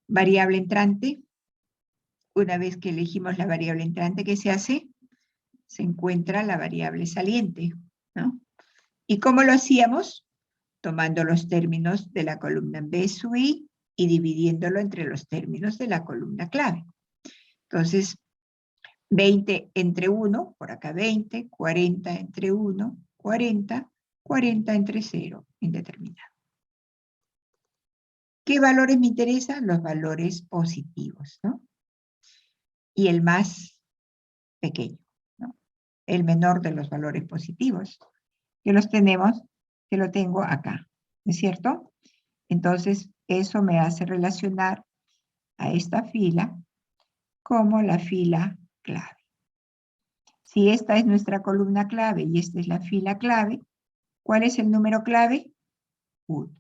Variable entrante. Una vez que elegimos la variable entrante, ¿qué se hace? Se encuentra la variable saliente, ¿no? ¿Y cómo lo hacíamos? Tomando los términos de la columna B sub I y dividiéndolo entre los términos de la columna clave. Entonces, 20 entre 1, por acá 20, 40 entre 1, 40, 40 entre 0, indeterminado. ¿Qué valores me interesan? Los valores positivos, ¿no? Y el más pequeño, ¿no? El menor de los valores positivos, que los tenemos, que lo tengo acá, ¿no es cierto? Entonces, eso me hace relacionar a esta fila como la fila clave. Si esta es nuestra columna clave y esta es la fila clave, ¿cuál es el número clave? 1.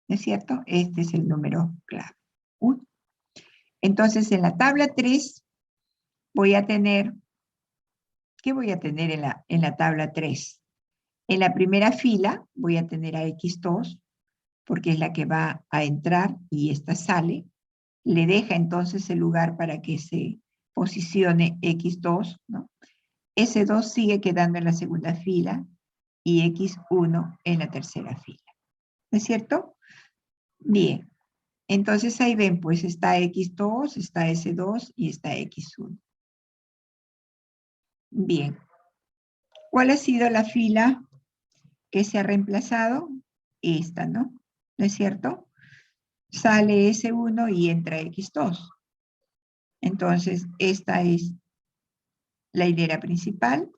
¿No es cierto? Este es el número clave. 1. Entonces, en la tabla 3 voy a tener, ¿qué voy a tener en la tabla 3? En la primera fila voy a tener a X2, porque es la que va a entrar y esta sale. Le deja entonces el lugar para que se posicione X2, ¿no? S2 sigue quedando en la segunda fila y X1 en la tercera fila. ¿No es cierto? Bien. Entonces ahí ven, pues está X2, está S2 y está X1. Bien. ¿Cuál ha sido la fila que se ha reemplazado? Esta, ¿no? ¿No es cierto? Sale S1 y entra X2. Entonces, esta es la hilera principal,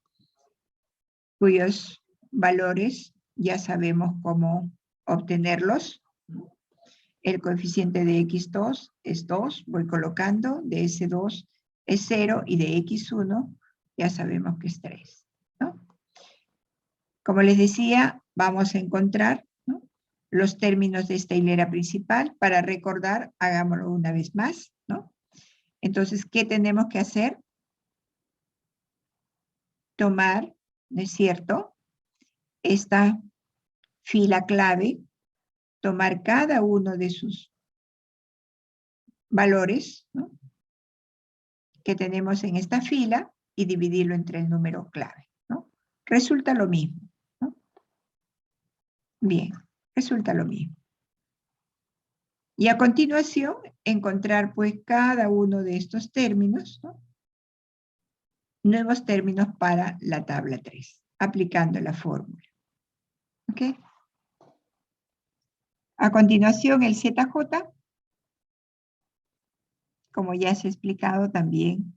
cuyos valores ya sabemos cómo obtenerlos. El coeficiente de X2 es 2, voy colocando, de S2 es 0 y de X1 ya sabemos que es 3, ¿no? Como les decía, vamos a encontrar, ¿no?, los términos de esta hilera principal. Para recordar, hagámoslo una vez más, ¿no? Entonces, ¿qué tenemos que hacer? Tomar, ¿no es cierto?, esta fila clave, tomar cada uno de sus valores, ¿no?, que tenemos en esta fila y dividirlo entre el número clave, ¿no? Resulta lo mismo, ¿no? Bien, resulta lo mismo. Y a continuación, encontrar pues cada uno de estos términos, ¿no?, nuevos términos para la tabla 3, aplicando la fórmula. ¿Ok? A continuación, el ZJ, como ya se ha explicado también,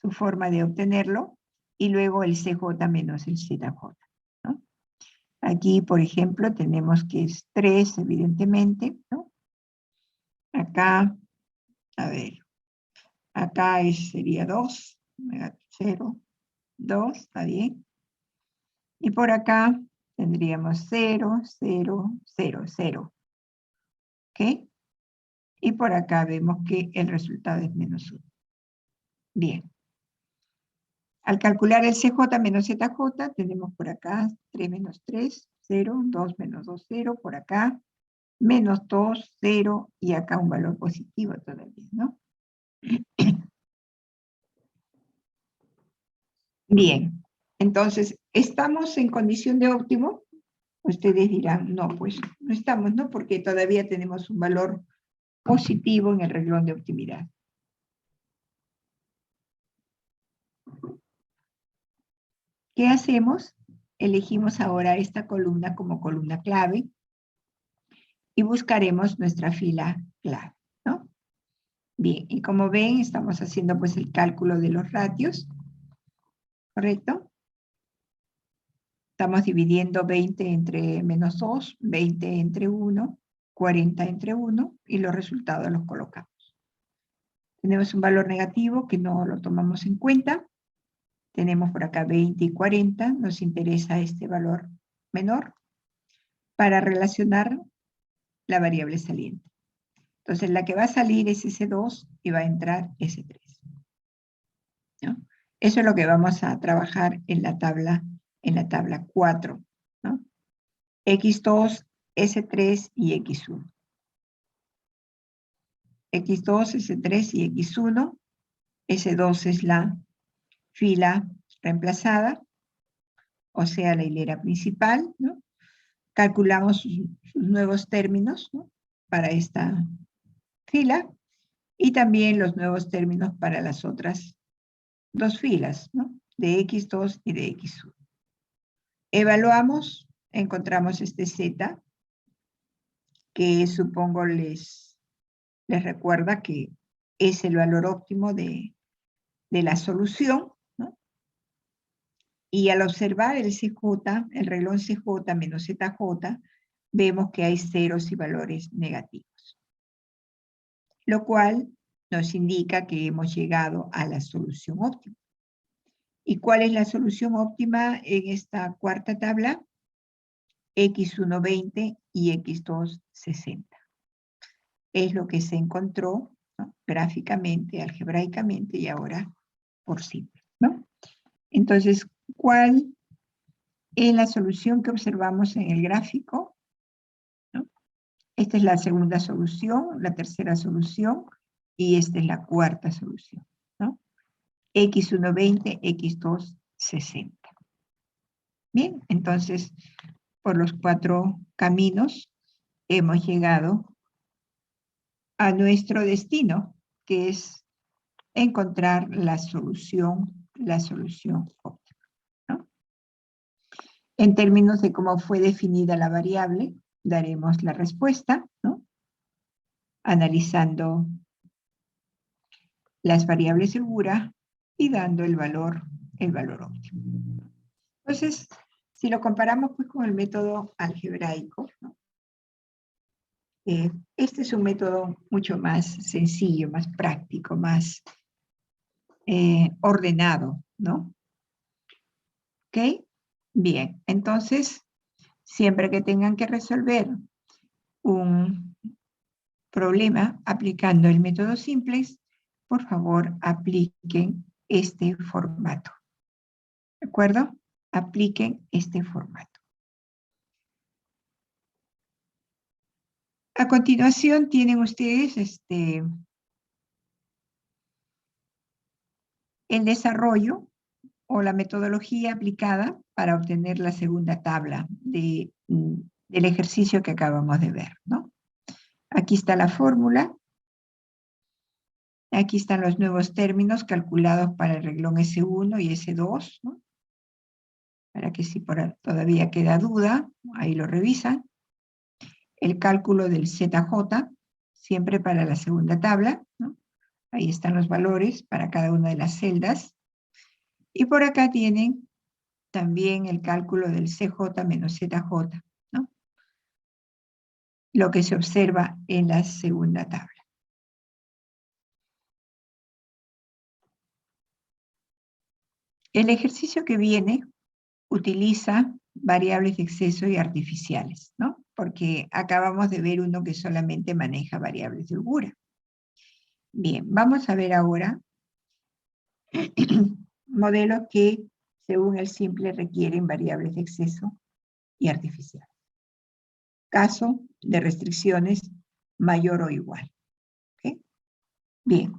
su forma de obtenerlo, y luego el CJ menos el ZJ, ¿no? Aquí, por ejemplo, tenemos que es 3, evidentemente, ¿no? Acá, a ver, acá sería 2, 0, 2, ¿está bien? Y por acá tendríamos 0, 0, 0, 0. ¿Ok? Y por acá vemos que el resultado es menos 1. Bien. Al calcular el CJ menos ZJ, tenemos por acá 3 menos 3, 0, 2 menos 2, 0, por acá, menos 2, 0, y acá un valor positivo todavía, ¿no? Bien, entonces, ¿estamos en condición de óptimo? Ustedes dirán, no, pues no estamos, ¿no? Porque todavía tenemos un valor positivo en el renglón de optimidad. ¿Qué hacemos? Elegimos ahora esta columna como columna clave y buscaremos nuestra fila clave, ¿no? Bien, y como ven, estamos haciendo pues el cálculo de los ratios, ¿correcto? Estamos dividiendo 20 entre menos 2, 20 entre 1, 40 entre 1 y los resultados los colocamos. Tenemos un valor negativo que no lo tomamos en cuenta. Tenemos por acá 20 y 40. Nos interesa este valor menor para relacionar la variable saliente. Entonces la que va a salir es S2 y va a entrar S3. ¿No? Eso es lo que vamos a trabajar en la tabla 4. ¿No? X2, S3 y X1. X2, S3 y X1. S2 es la fila reemplazada, o sea, la hilera principal, ¿no? Calculamos sus nuevos términos, ¿no? Para esta fila, y también los nuevos términos para las otras dos filas, ¿no? De X2 y de X1. Evaluamos, encontramos este Z, que supongo les recuerda que es el valor óptimo de la solución, ¿no? Y al observar el CJ, el renglón CJ menos ZJ, vemos que hay ceros y valores negativos, lo cual nos indica que hemos llegado a la solución óptima. ¿Y cuál es la solución óptima en esta cuarta tabla? X1 20 y X2 60. Es lo que se encontró, ¿no? Gráficamente, algebraicamente y ahora por simple, ¿no? Entonces, ¿cuál es la solución que observamos en el gráfico? ¿No? Esta es la segunda solución, la tercera solución, y esta es la cuarta solución, ¿no? X1 20, X2 60. Bien, entonces, por los 4 caminos hemos llegado a nuestro destino, que es encontrar la solución óptima, ¿no? En términos de cómo fue definida la variable, daremos la respuesta, ¿no? Analizando las variables seguras y dando el valor óptimo. Entonces, si lo comparamos pues, con el método algebraico, ¿no? Este es un método mucho más sencillo, más práctico, más ordenado, ¿no? ¿Ok? Bien, entonces, siempre que tengan que resolver un problema aplicando el método simplex, por favor, apliquen este formato. ¿De acuerdo? Apliquen este formato. A continuación tienen ustedes el desarrollo o la metodología aplicada para obtener la segunda tabla del ejercicio que acabamos de ver, ¿no? Aquí está la fórmula. Aquí están los nuevos términos calculados para el renglón S1 y S2, ¿no? Para que si todavía queda duda, ahí lo revisan. El cálculo del ZJ, siempre para la segunda tabla, ¿no? Ahí están los valores para cada una de las celdas. Y por acá tienen también el cálculo del CJ menos ZJ, ¿no? Lo que se observa en la segunda tabla. El ejercicio que viene utiliza variables de exceso y artificiales, ¿no? Porque acabamos de ver uno que solamente maneja variables de holgura. Bien, vamos a ver ahora modelos que, según el simple, requieren variables de exceso y artificiales. Caso de restricciones mayor o igual. ¿Okay? Bien.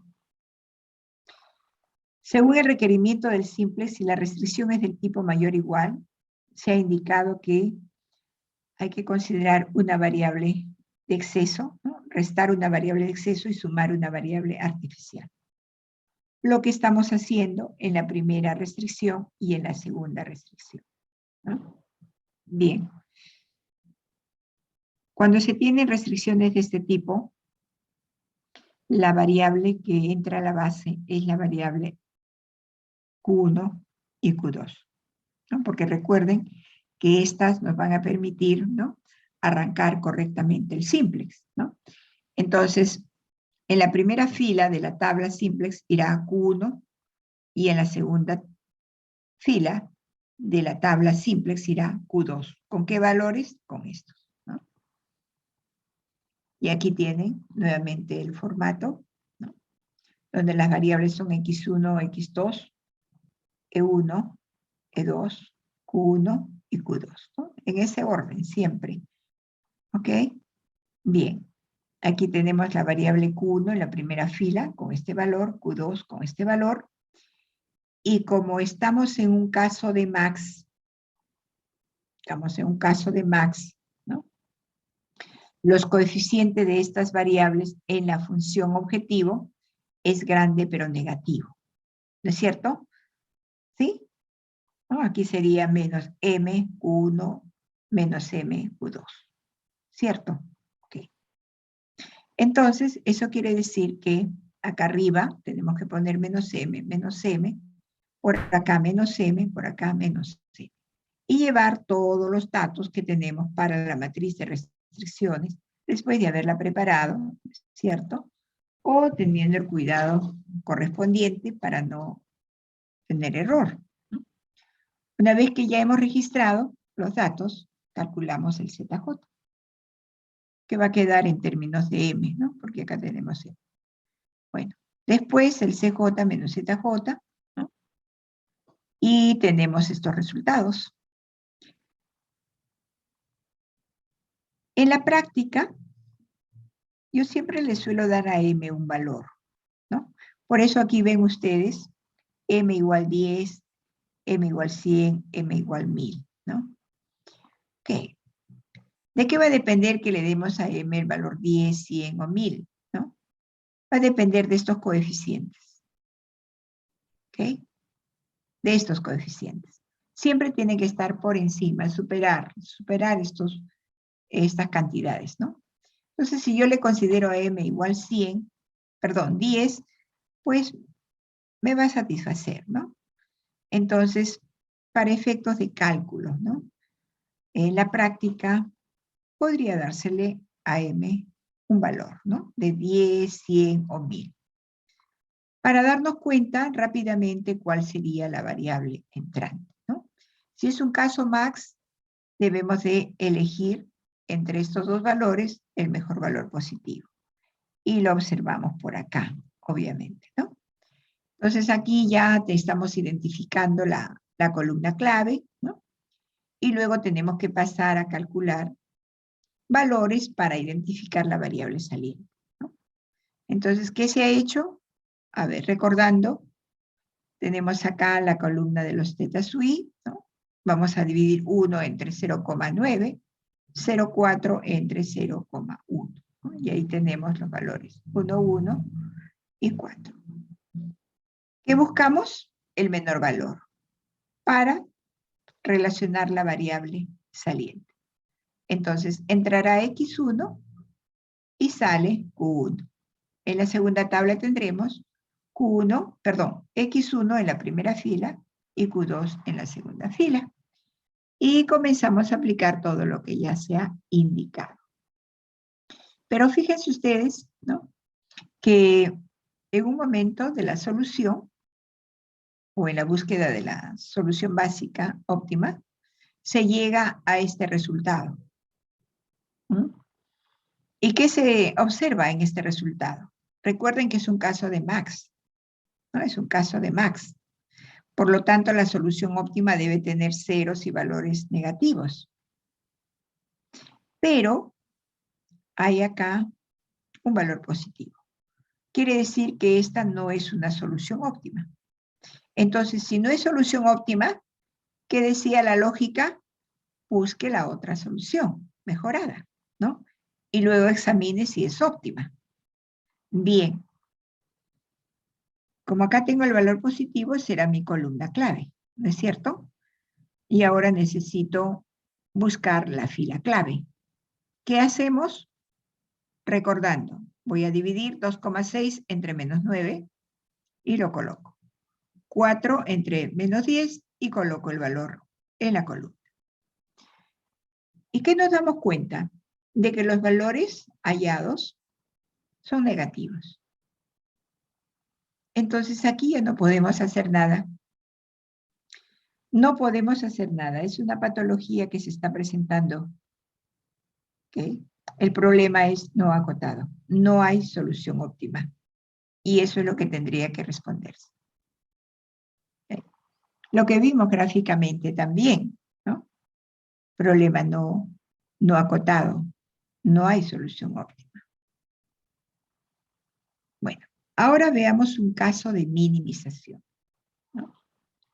Según el requerimiento del simple, si la restricción es del tipo mayor o igual, se ha indicado que hay que considerar una variable de exceso, ¿no? Restar una variable de exceso y sumar una variable artificial. Lo que estamos haciendo en la primera restricción y en la segunda restricción, ¿no? Bien. Cuando se tienen restricciones de este tipo, la variable que entra a la base es la variable Q1 y Q2, ¿no? Porque recuerden que estas nos van a permitir, ¿no?, arrancar correctamente el simplex, ¿no? Entonces, en la primera fila de la tabla simplex irá Q1 y en la segunda fila de la tabla simplex irá Q2. ¿Con qué valores? Con estos, ¿no? Y aquí tienen nuevamente el formato, ¿no? Donde las variables son X1, X2, E1, E2, Q1 y Q2, ¿no? En ese orden, siempre. ¿Ok? Bien. Aquí tenemos la variable Q1 en la primera fila con este valor, Q2 con este valor. Y como estamos en un caso de max, ¿no? Los coeficientes de estas variables en la función objetivo es grande pero negativo. ¿No es cierto? ¿Sí? ¿No? Aquí sería menos m Q1 menos m Q2. ¿Cierto? Ok. Entonces, eso quiere decir que acá arriba tenemos que poner menos m, por acá menos m, por acá menos m. Y llevar todos los datos que tenemos para la matriz de restricciones después de haberla preparado, ¿cierto? O teniendo el cuidado correspondiente para no tener error, ¿no? Una vez que ya hemos registrado los datos, calculamos el ZJ, que va a quedar en términos de M, ¿no? Porque acá tenemos M. Bueno, después el CJ menos ZJ, ¿no? Y tenemos estos resultados. En la práctica, yo siempre le suelo dar a M un valor, ¿no? Por eso aquí ven ustedes M igual 10, M igual 100, M igual 1000, ¿no? Ok. ¿De qué va a depender que le demos a M el valor 10, 100 o 1000, ¿no? Va a depender de estos coeficientes, ¿ok? De estos coeficientes. Siempre tiene que estar por encima, superar estas cantidades, ¿no? Entonces, si yo le considero a M igual 10, pues me va a satisfacer, ¿no? Entonces, para efectos de cálculo, ¿no? En la práctica, podría dársele a M un valor, ¿no? De 10, 100 o 1000. Para darnos cuenta rápidamente cuál sería la variable entrante, ¿no? Si es un caso max, debemos de elegir entre estos dos valores el mejor valor positivo. Y lo observamos por acá, obviamente, ¿no? Entonces aquí ya estamos identificando la columna clave, ¿no? Y luego tenemos que pasar a calcular valores para identificar la variable saliente, ¿no? Entonces, ¿qué se ha hecho? A ver, recordando, tenemos acá la columna de los tetas UI, ¿no? Vamos a dividir 1 entre 0,9, 0,4 entre 0,1, ¿no? Y ahí tenemos los valores 1, 1 y 4. ¿Qué buscamos? El menor valor para relacionar la variable saliente. Entonces, entrará X1 y sale Q1. En la segunda tabla tendremos X1 en la primera fila y Q2 en la segunda fila. Y comenzamos a aplicar todo lo que ya se ha indicado. Pero fíjense ustedes, ¿no? Que en un momento de la solución, o en la búsqueda de la solución básica óptima, se llega a este resultado. ¿Mm? ¿Y qué se observa en este resultado? Recuerden que es un caso de max, ¿no? Es un caso de max. Por lo tanto, la solución óptima debe tener ceros y valores negativos. Pero hay acá un valor positivo. Quiere decir que esta no es una solución óptima. Entonces, si no es solución óptima, ¿qué decía la lógica? Busque la otra solución mejorada, ¿no? Y luego examine si es óptima. Bien. Como acá tengo el valor positivo, será mi columna clave, ¿no es cierto? Y ahora necesito buscar la fila clave. ¿Qué hacemos? Recordando, voy a dividir 2,6 entre menos 9 y lo coloco. 4 entre menos 10 y coloco el valor en la columna. ¿Y qué nos damos cuenta? De que los valores hallados son negativos. Entonces aquí ya no podemos hacer nada. No podemos hacer nada. Es una patología que se está presentando. ¿Okay? El problema es no acotado. No hay solución óptima. Y eso es lo que tendría que responderse. ¿Okay? Lo que vimos gráficamente también, ¿no? Problema no acotado. No hay solución óptima. Bueno, ahora veamos un caso de minimización, ¿no?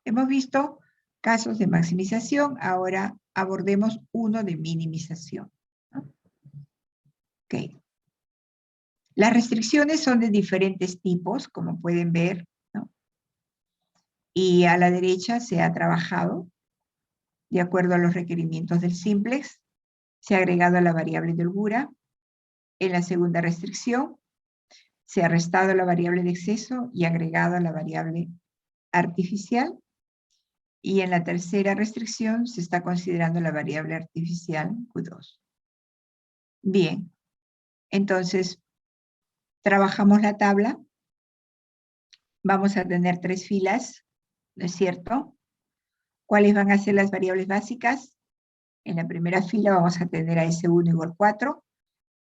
Hemos visto casos de maximización, ahora abordemos uno de minimización, ¿no? Ok. Las restricciones son de diferentes tipos, como pueden ver, ¿no? Y a la derecha se ha trabajado de acuerdo a los requerimientos del simplex, se ha agregado la variable de holgura. En la segunda restricción se ha restado la variable de exceso y agregado la variable artificial. Y en la tercera restricción se está considerando la variable artificial Q2. Bien, entonces trabajamos la tabla. Vamos a tener 3 filas, ¿no es cierto? ¿Cuáles van a ser las variables básicas? En la primera fila vamos a tener a S1 igual 4.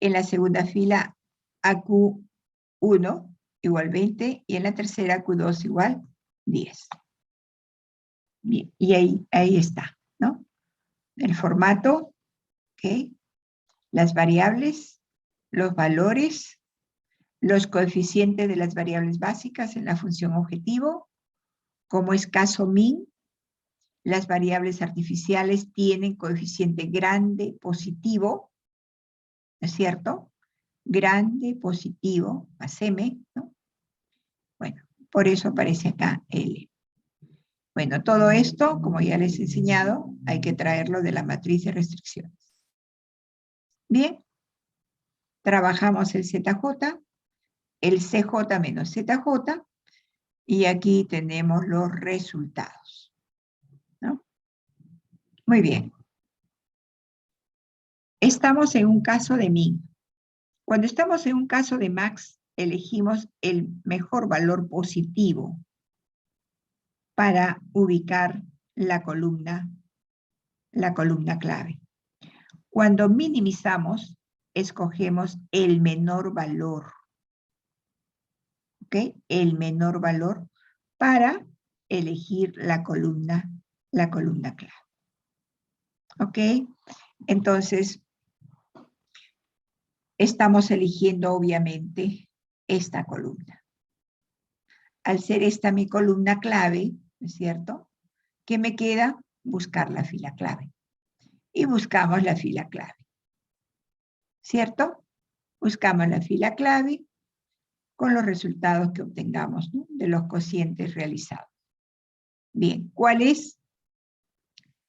En la segunda fila a Q1 igual 20. Y en la tercera Q2 igual 10. Bien, y ahí está, ¿no? El formato, ¿ok? Las variables, los valores, los coeficientes de las variables básicas en la función objetivo, como es caso min, las variables artificiales tienen coeficiente grande positivo, ¿no es cierto? Grande positivo, más m, ¿no? Bueno, por eso aparece acá L. Bueno, todo esto, como ya les he enseñado, hay que traerlo de la matriz de restricciones. Bien, trabajamos el ZJ, el CJ menos ZJ, y aquí tenemos los resultados, ¿no? Muy bien. Estamos en un caso de min. Cuando estamos en un caso de max, elegimos el mejor valor positivo para ubicar la columna clave. Cuando minimizamos, escogemos el menor valor, ¿ok? El menor valor para elegir la columna clave. ¿Ok? Entonces, estamos eligiendo obviamente esta columna. Al ser esta mi columna clave, ¿no es cierto? ¿Qué me queda? Buscar la fila clave. Y buscamos la fila clave. ¿Cierto? Buscamos la fila clave con los resultados que obtengamos, ¿no? De los cocientes realizados. Bien, ¿cuál es?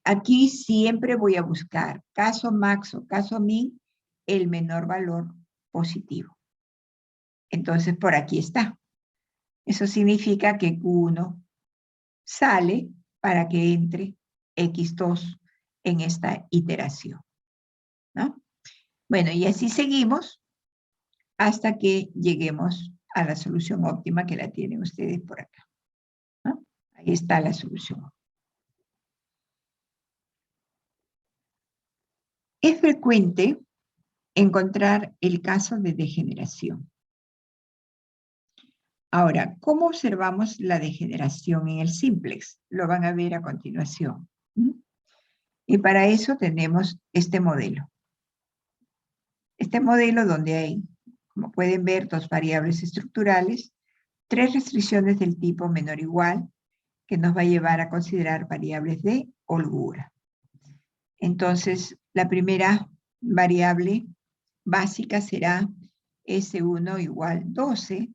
Aquí siempre voy a buscar, caso max o caso min, el menor valor positivo. Entonces, por aquí está. Eso significa que Q1 sale para que entre X2 en esta iteración, ¿no? Bueno, y así seguimos hasta que lleguemos a la solución óptima que la tienen ustedes por acá, ¿no? Ahí está la solución. Es frecuente encontrar el caso de degeneración. Ahora, ¿cómo observamos la degeneración en el simplex? Lo van a ver a continuación. Y para eso tenemos este modelo. Este modelo donde hay, como pueden ver, 2 variables estructurales, 3 restricciones del tipo menor o igual, que nos va a llevar a considerar variables de holgura. Entonces, la primera variable básica será S1 igual 12,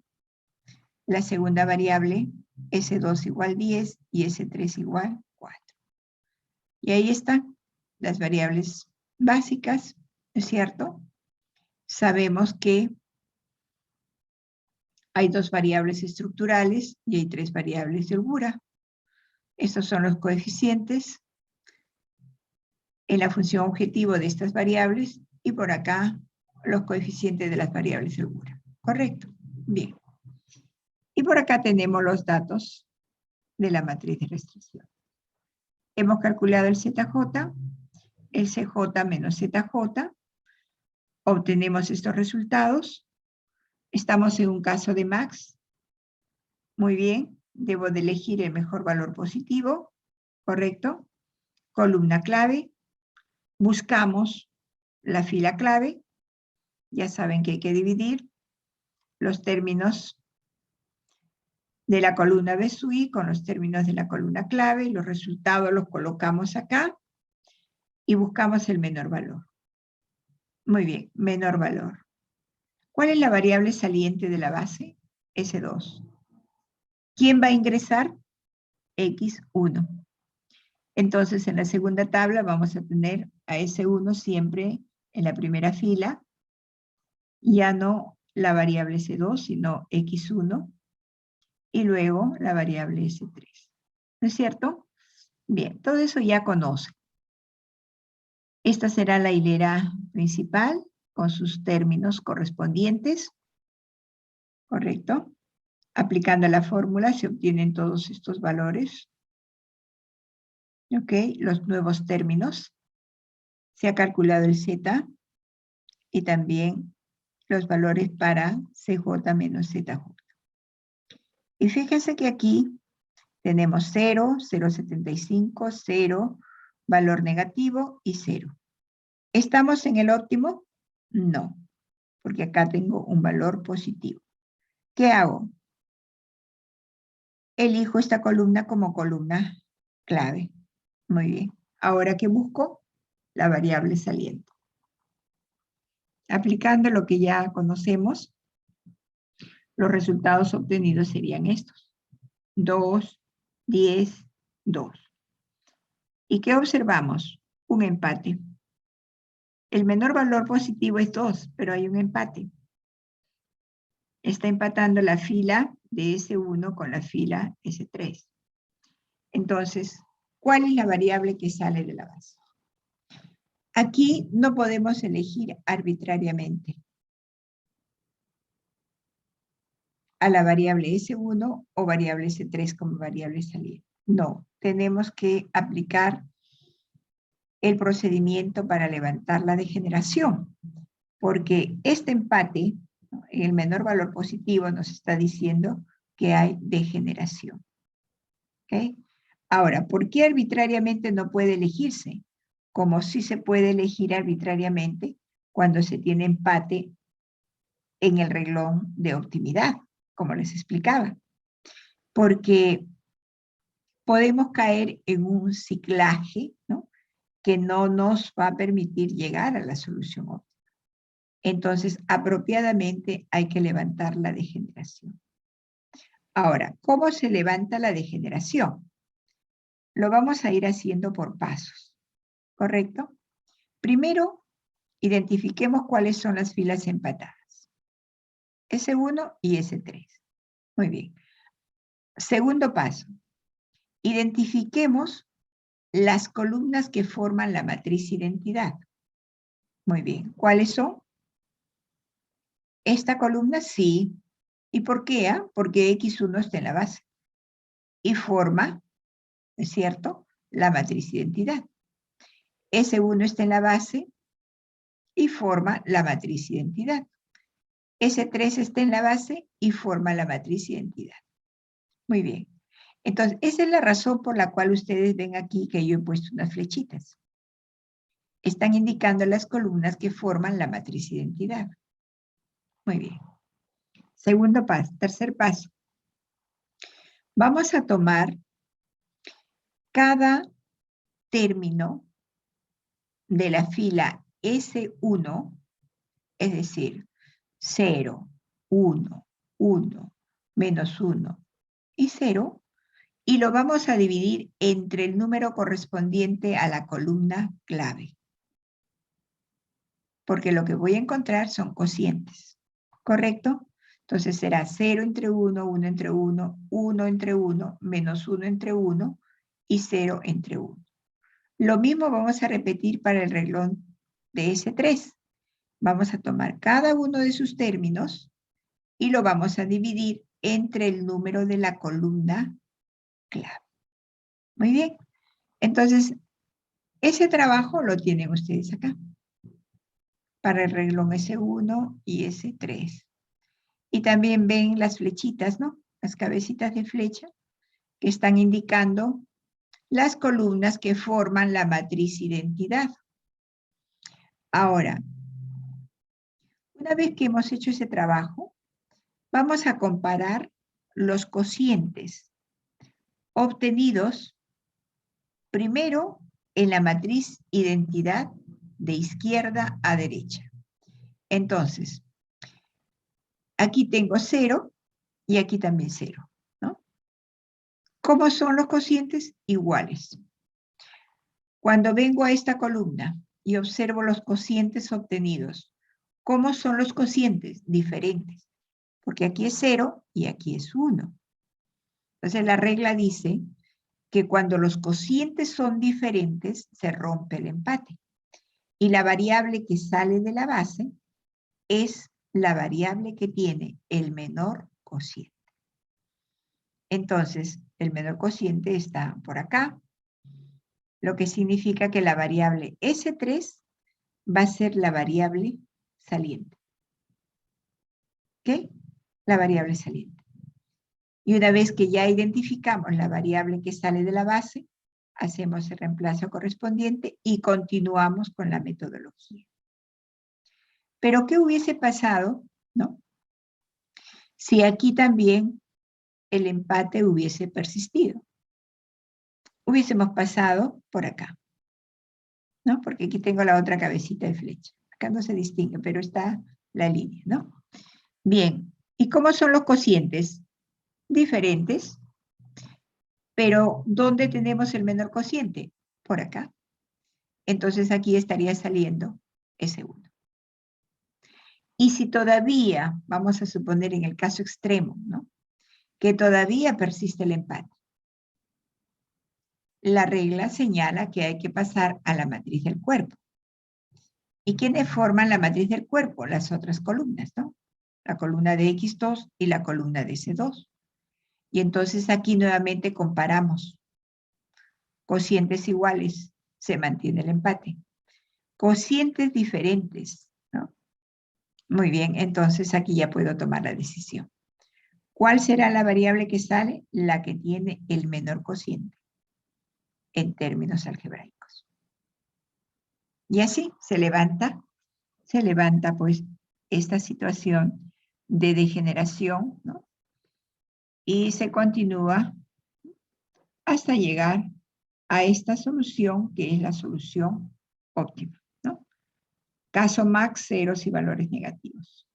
la segunda variable S2 igual 10 y S3 igual 4. Y ahí están las variables básicas, ¿no es cierto? Sabemos que hay 2 variables estructurales y hay 3 variables de holgura. Estos son los coeficientes en la función objetivo de estas variables y por acá los coeficientes de las variables seguras. ¿Correcto? Bien. Y por acá tenemos los datos de la matriz de restricción. Hemos calculado el ZJ, el CJ menos ZJ. Obtenemos estos resultados. Estamos en un caso de max. Muy bien. Debo de elegir el mejor valor positivo. ¿Correcto? Columna clave. Buscamos la fila clave. Ya saben que hay que dividir los términos de la columna B sub I con los términos de la columna clave. Los resultados los colocamos acá y buscamos el menor valor. Muy bien, menor valor. ¿Cuál es la variable saliente de la base? S2. ¿Quién va a ingresar? X1. Entonces, en la segunda tabla vamos a tener a S1 siempre en la primera fila. Ya no la variable S2, sino X1. Y luego la variable S3. ¿No es cierto? Bien, todo eso ya conocen. Esta será la hilera principal con sus términos correspondientes. ¿Correcto? Aplicando la fórmula se obtienen todos estos valores. ¿Ok? Los nuevos términos. Se ha calculado el Z y también los valores para CJ menos ZJ. Y fíjense que aquí tenemos 0, 0,75, 0, valor negativo y 0. ¿Estamos en el óptimo? No, porque acá tengo un valor positivo. ¿Qué hago? Elijo esta columna como columna clave. Muy bien. Ahora, ¿qué busco? La variable saliente. Aplicando lo que ya conocemos, los resultados obtenidos serían estos. 2, 10, 2. ¿Y qué observamos? Un empate. El menor valor positivo es 2, pero hay un empate. Está empatando la fila de S1 con la fila S3. Entonces, ¿cuál es la variable que sale de la base? Aquí no podemos elegir arbitrariamente a la variable S1 o variable S3 como variable salida. No, tenemos que aplicar el procedimiento para levantar la degeneración, porque este empate, en el menor valor positivo, nos está diciendo que hay degeneración. ¿Okay? Ahora, ¿por qué arbitrariamente no puede elegirse? Como sí se puede elegir arbitrariamente cuando se tiene empate en el renglón de optimidad, como les explicaba. Porque podemos caer en un ciclaje, ¿no?, que no nos va a permitir llegar a la solución óptima. Entonces, apropiadamente hay que levantar la degeneración. Ahora, ¿cómo se levanta la degeneración? Lo vamos a ir haciendo por pasos, ¿correcto? Primero, identifiquemos cuáles son las filas empatadas. S1 y S3. Muy bien. Segundo paso, identifiquemos las columnas que forman la matriz identidad. Muy bien. ¿Cuáles son? Esta columna sí. ¿Y por qué? Porque X1 está en la base. Y forma, ¿es cierto?, la matriz identidad. S1 está en la base y forma la matriz identidad. S3 está en la base y forma la matriz identidad. Muy bien. Entonces, esa es la razón por la cual ustedes ven aquí que yo he puesto unas flechitas. Están indicando las columnas que forman la matriz identidad. Muy bien. Segundo paso, tercer paso. Vamos a tomar cada término de la fila S1, es decir, 0, 1, 1, menos 1 y 0, y lo vamos a dividir entre el número correspondiente a la columna clave. Porque lo que voy a encontrar son cocientes, ¿correcto? Entonces será 0 entre 1, 1 entre 1, 1 entre 1, menos 1 entre 1 y 0 entre 1. Lo mismo vamos a repetir para el renglón de S3. Vamos a tomar cada uno de sus términos y lo vamos a dividir entre el número de la columna clave. Muy bien. Entonces, ese trabajo lo tienen ustedes acá. Para el renglón S1 y S3. Y también ven las flechitas, ¿no? Las cabecitas de flecha que están indicando las columnas que forman la matriz identidad. Ahora, una vez que hemos hecho ese trabajo, vamos a comparar los cocientes obtenidos primero en la matriz identidad de izquierda a derecha. Entonces, aquí tengo 0 y aquí también 0, ¿no? ¿Cómo son los cocientes? Iguales. Cuando vengo a esta columna y observo los cocientes obtenidos, ¿cómo son los cocientes? Diferentes. Porque aquí es 0 y aquí es 1. Entonces la regla dice que cuando los cocientes son diferentes, se rompe el empate. Y la variable que sale de la base es la variable que tiene el menor cociente. Entonces, el menor cociente está por acá, lo que significa que la variable S3 va a ser la variable saliente. ¿Ok? La variable saliente. Y una vez que ya identificamos la variable que sale de la base, hacemos el reemplazo correspondiente y continuamos con la metodología. Pero ¿qué hubiese pasado, no? Si aquí también el empate hubiese persistido. Hubiésemos pasado por acá, ¿no? Porque aquí tengo la otra cabecita de flecha. Acá no se distingue, pero está la línea, ¿no? Bien, ¿y cómo son los cocientes? Diferentes, pero ¿dónde tenemos el menor cociente? Por acá. Entonces aquí estaría saliendo S1. Y si todavía, vamos a suponer en el caso extremo, ¿no? Que todavía persiste el empate. La regla señala que hay que pasar a la matriz del cuerpo. ¿Y quiénes forman la matriz del cuerpo? Las otras columnas, ¿no? La columna de X2 y la columna de S2. Y entonces aquí nuevamente comparamos. Cocientes iguales, se mantiene el empate. Cocientes diferentes, ¿no? Muy bien, entonces aquí ya puedo tomar la decisión. ¿Cuál será la variable que sale? La que tiene el menor cociente en términos algebraicos. Y así se levanta pues esta situación de degeneración, ¿no? Y se continúa hasta llegar a esta solución que es la solución óptima, ¿no? Caso max, ceros y valores negativos.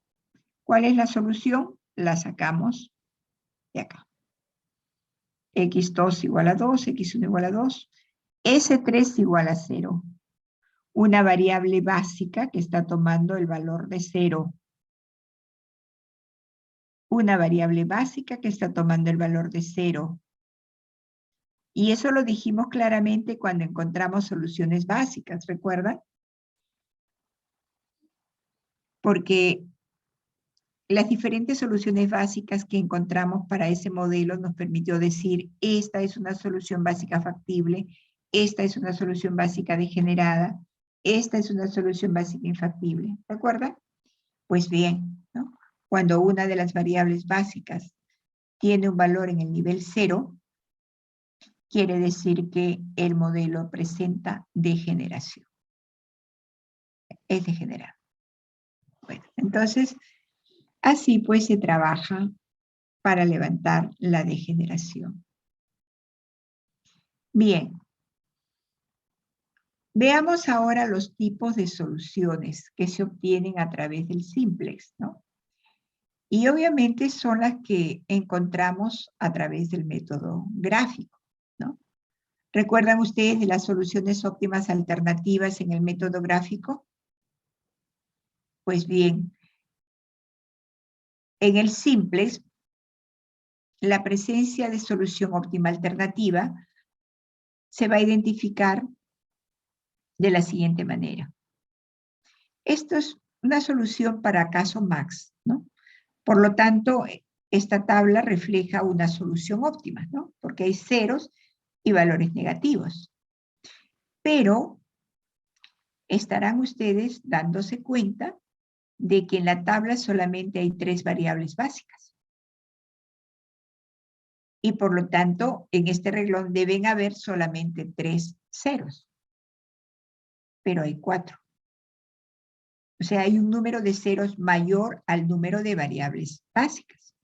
¿Cuál es la solución? La sacamos de acá. X2 igual a 2, X1 igual a 2, S3 igual a 0. Una variable básica que está tomando el valor de 0. Una variable básica que está tomando el valor de 0. Y eso lo dijimos claramente cuando encontramos soluciones básicas, ¿recuerdan? Porque las diferentes soluciones básicas que encontramos para ese modelo nos permitió decir, esta es una solución básica factible, esta es una solución básica degenerada, esta es una solución básica infactible, ¿recuerdan? Pues bien, ¿no? Cuando una de las variables básicas tiene un valor en el nivel 0, quiere decir que el modelo presenta degeneración. Es degenerado. Bueno, entonces, así pues se trabaja para levantar la degeneración. Bien. Veamos ahora los tipos de soluciones que se obtienen a través del simplex, ¿no? Y obviamente son las que encontramos a través del método gráfico, ¿no? ¿Recuerdan ustedes de las soluciones óptimas alternativas en el método gráfico? Pues bien, en el simplex, la presencia de solución óptima alternativa se va a identificar de la siguiente manera. Esto es una solución para caso max, ¿no? Por lo tanto, esta tabla refleja una solución óptima, ¿no? Porque hay ceros y valores negativos. Pero estarán ustedes dándose cuenta de que en la tabla solamente hay 3 variables básicas. Y por lo tanto, en este renglón deben haber solamente 3 ceros. Pero hay 4. O sea, hay un número de ceros mayor al número de variables básicas.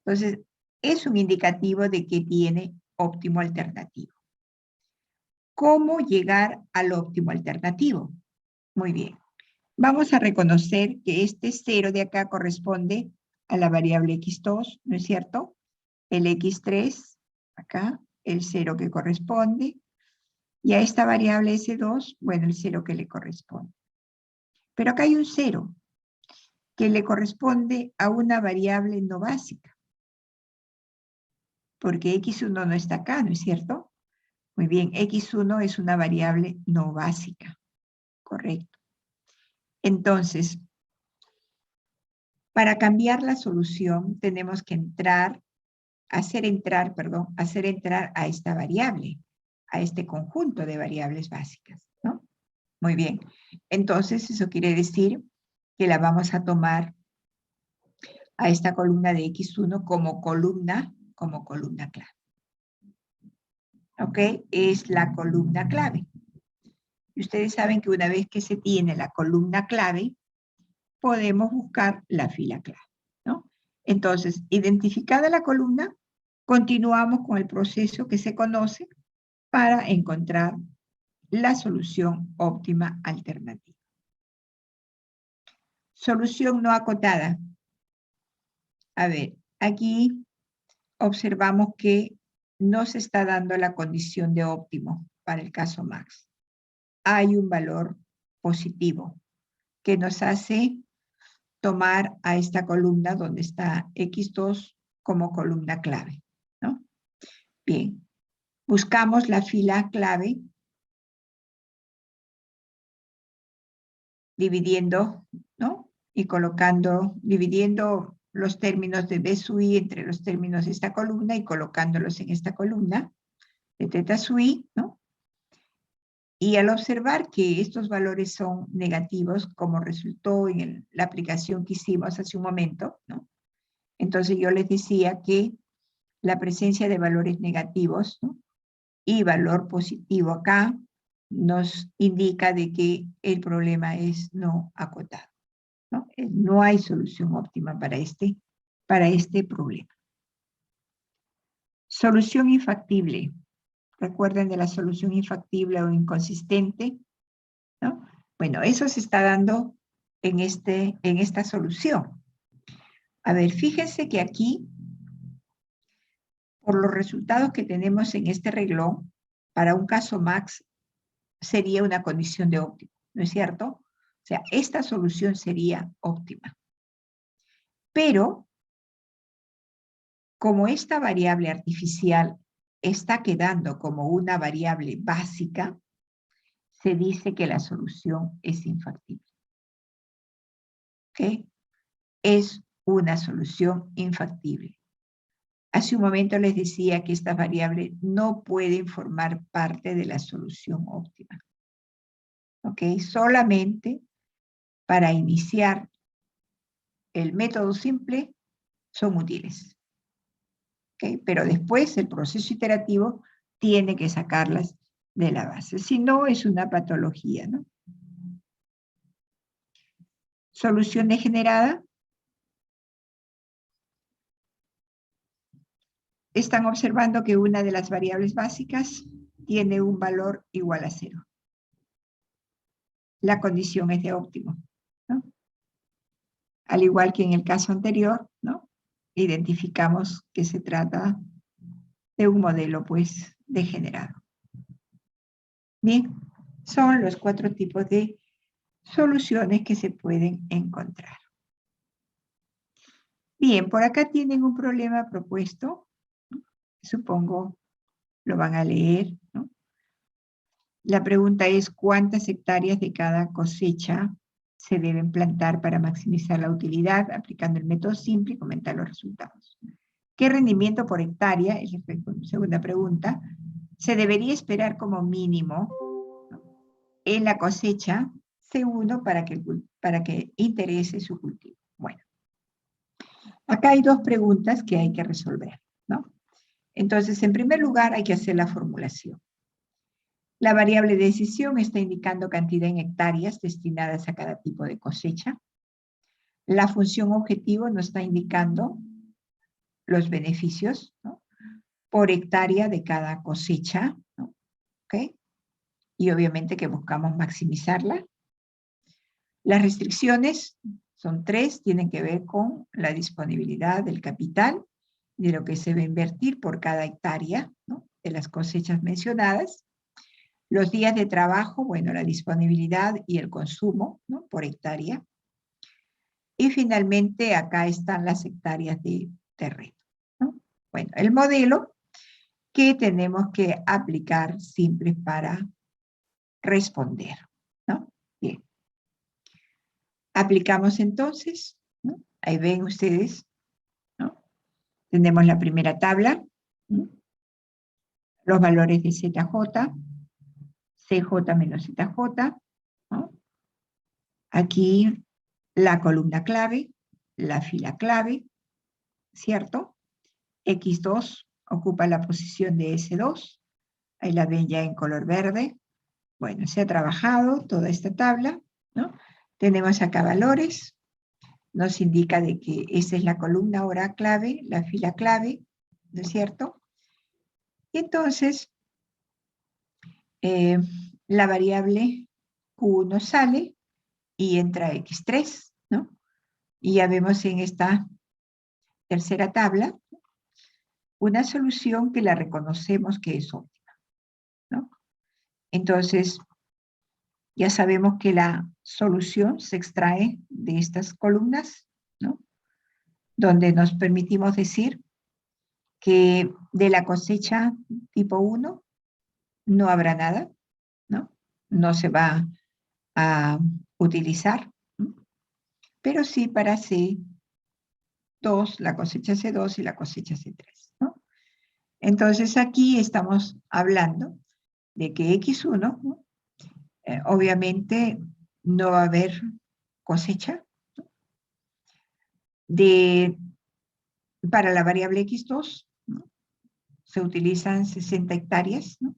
Entonces, es un indicativo de que tiene óptimo alternativo. ¿Cómo llegar al óptimo alternativo? Muy bien. Vamos a reconocer que este 0 de acá corresponde a la variable x2, ¿no es cierto? El x3, acá, el 0 que corresponde. Y a esta variable S2, bueno, el 0 que le corresponde. Pero acá hay un 0 que le corresponde a una variable no básica. Porque x1 no está acá, ¿no es cierto? Muy bien, x1 es una variable no básica. Correcto. Entonces, para cambiar la solución tenemos que hacer entrar a esta variable, a este conjunto de variables básicas, ¿no? Muy bien. Entonces, eso quiere decir que la vamos a tomar a esta columna de x1 como columna clave. ¿Ok? Es la columna clave. Y ustedes saben que una vez que se tiene la columna clave, podemos buscar la fila clave, ¿no? Entonces, identificada la columna, continuamos con el proceso que se conoce para encontrar la solución óptima alternativa. Solución no acotada. A ver, aquí observamos que no se está dando la condición de óptimo para el caso max. Hay un valor positivo que nos hace tomar a esta columna donde está x2 como columna clave, ¿no? Bien, buscamos la fila clave dividiendo, ¿no? Y dividiendo los términos de B sub i entre los términos de esta columna y colocándolos en esta columna de teta sub i, ¿no? Y al observar que estos valores son negativos, como resultó en la aplicación que hicimos hace un momento, ¿no? Entonces yo les decía que la presencia de valores negativos, ¿no? Y valor positivo acá nos indica de que el problema es no acotado, ¿no? No hay solución óptima para este problema. Solución infactible. ¿Recuerden de la solución infactible o inconsistente? ¿No? Bueno, eso se está dando en esta solución. A ver, fíjense que aquí, por los resultados que tenemos en este renglón, para un caso max sería una condición de óptimo, ¿no es cierto? O sea, esta solución sería óptima. Pero, como esta variable artificial está quedando como una variable básica, se dice que la solución es infactible. ¿Ok? Es una solución infactible. Hace un momento les decía que estas variables no pueden formar parte de la solución óptima. ¿Ok? Solamente para iniciar el método simple son útiles. ¿Ok? Pero después el proceso iterativo tiene que sacarlas de la base. Si no, es una patología, ¿no? Solución degenerada. Están observando que una de las variables básicas tiene un valor igual a 0. La condición es de óptimo, ¿no? Al igual que en el caso anterior, ¿no? Identificamos que se trata de un modelo, pues, degenerado. Bien, son los 4 tipos de soluciones que se pueden encontrar. Bien, por acá tienen un problema propuesto, ¿no? Supongo lo van a leer, ¿no? La pregunta es, ¿cuántas hectáreas de cada cosecha se deben plantar para maximizar la utilidad aplicando el método simple y comentar los resultados? ¿Qué rendimiento por hectárea, es la segunda pregunta, se debería esperar como mínimo en la cosecha C1 para que interese su cultivo? Bueno, acá hay dos preguntas que hay que resolver, ¿no? Entonces, en primer lugar, hay que hacer la formulación. La variable de decisión está indicando cantidad en hectáreas destinadas a cada tipo de cosecha. La función objetivo nos está indicando los beneficios, ¿no?, por hectárea de cada cosecha, ¿no? ¿Ok? Y obviamente que buscamos maximizarla. Las restricciones son 3, tienen que ver con la disponibilidad del capital, de lo que se va a invertir por cada hectárea, ¿no?, de las cosechas mencionadas. Los días de trabajo, bueno, la disponibilidad y el consumo, ¿no?, por hectárea. Y finalmente acá están las hectáreas de terreno, ¿no? Bueno, el modelo que tenemos que aplicar simple para responder, ¿no? Bien. Aplicamos entonces, ¿no? Ahí ven ustedes, ¿no? Tenemos la primera tabla, ¿no?, los valores de ZJ, CJ menos ZJ, ¿no? Aquí la columna clave, la fila clave, ¿cierto? X2 ocupa la posición de S2, ahí la ven ya en color verde. Bueno, se ha trabajado toda esta tabla, ¿no? Tenemos acá valores, nos indica de que esa es la columna ahora clave, la fila clave, ¿no es cierto? Y entonces, la variable Q1 sale y entra X3, ¿no? Y ya vemos en esta tercera tabla una solución que la reconocemos que es óptima, ¿no? Entonces, ya sabemos que la solución se extrae de estas columnas, ¿no?, donde nos permitimos decir que de la cosecha tipo 1 no habrá nada, ¿no? No se va a utilizar, ¿no?, pero sí para C2, la cosecha C2 y la cosecha C3, ¿no? Entonces aquí estamos hablando de que X1, ¿no?, obviamente no va a haber cosecha, ¿no?, para la variable X2, ¿no?, se utilizan 60 hectáreas, ¿no?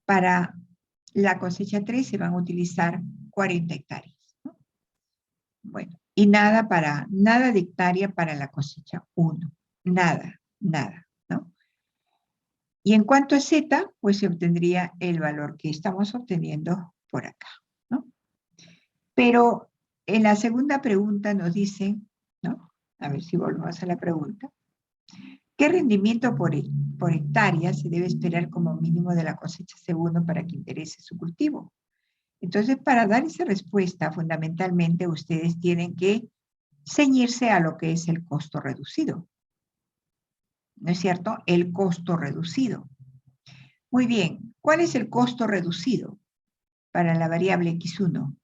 Para la cosecha 3 se van a utilizar 40 hectáreas, ¿no? Bueno, y nada de hectárea para la cosecha 1, nada, ¿no? Y en cuanto a Z, pues se obtendría el valor que estamos obteniendo por acá, ¿no? Pero en la segunda pregunta nos dicen, ¿no?, a ver si volvemos a la pregunta, ¿qué rendimiento por hectárea se debe esperar como mínimo de la cosecha C1 para que interese su cultivo? Entonces, para dar esa respuesta, fundamentalmente ustedes tienen que ceñirse a lo que es el costo reducido, ¿no es cierto? El costo reducido. Muy bien, ¿cuál es el costo reducido para la variable X1?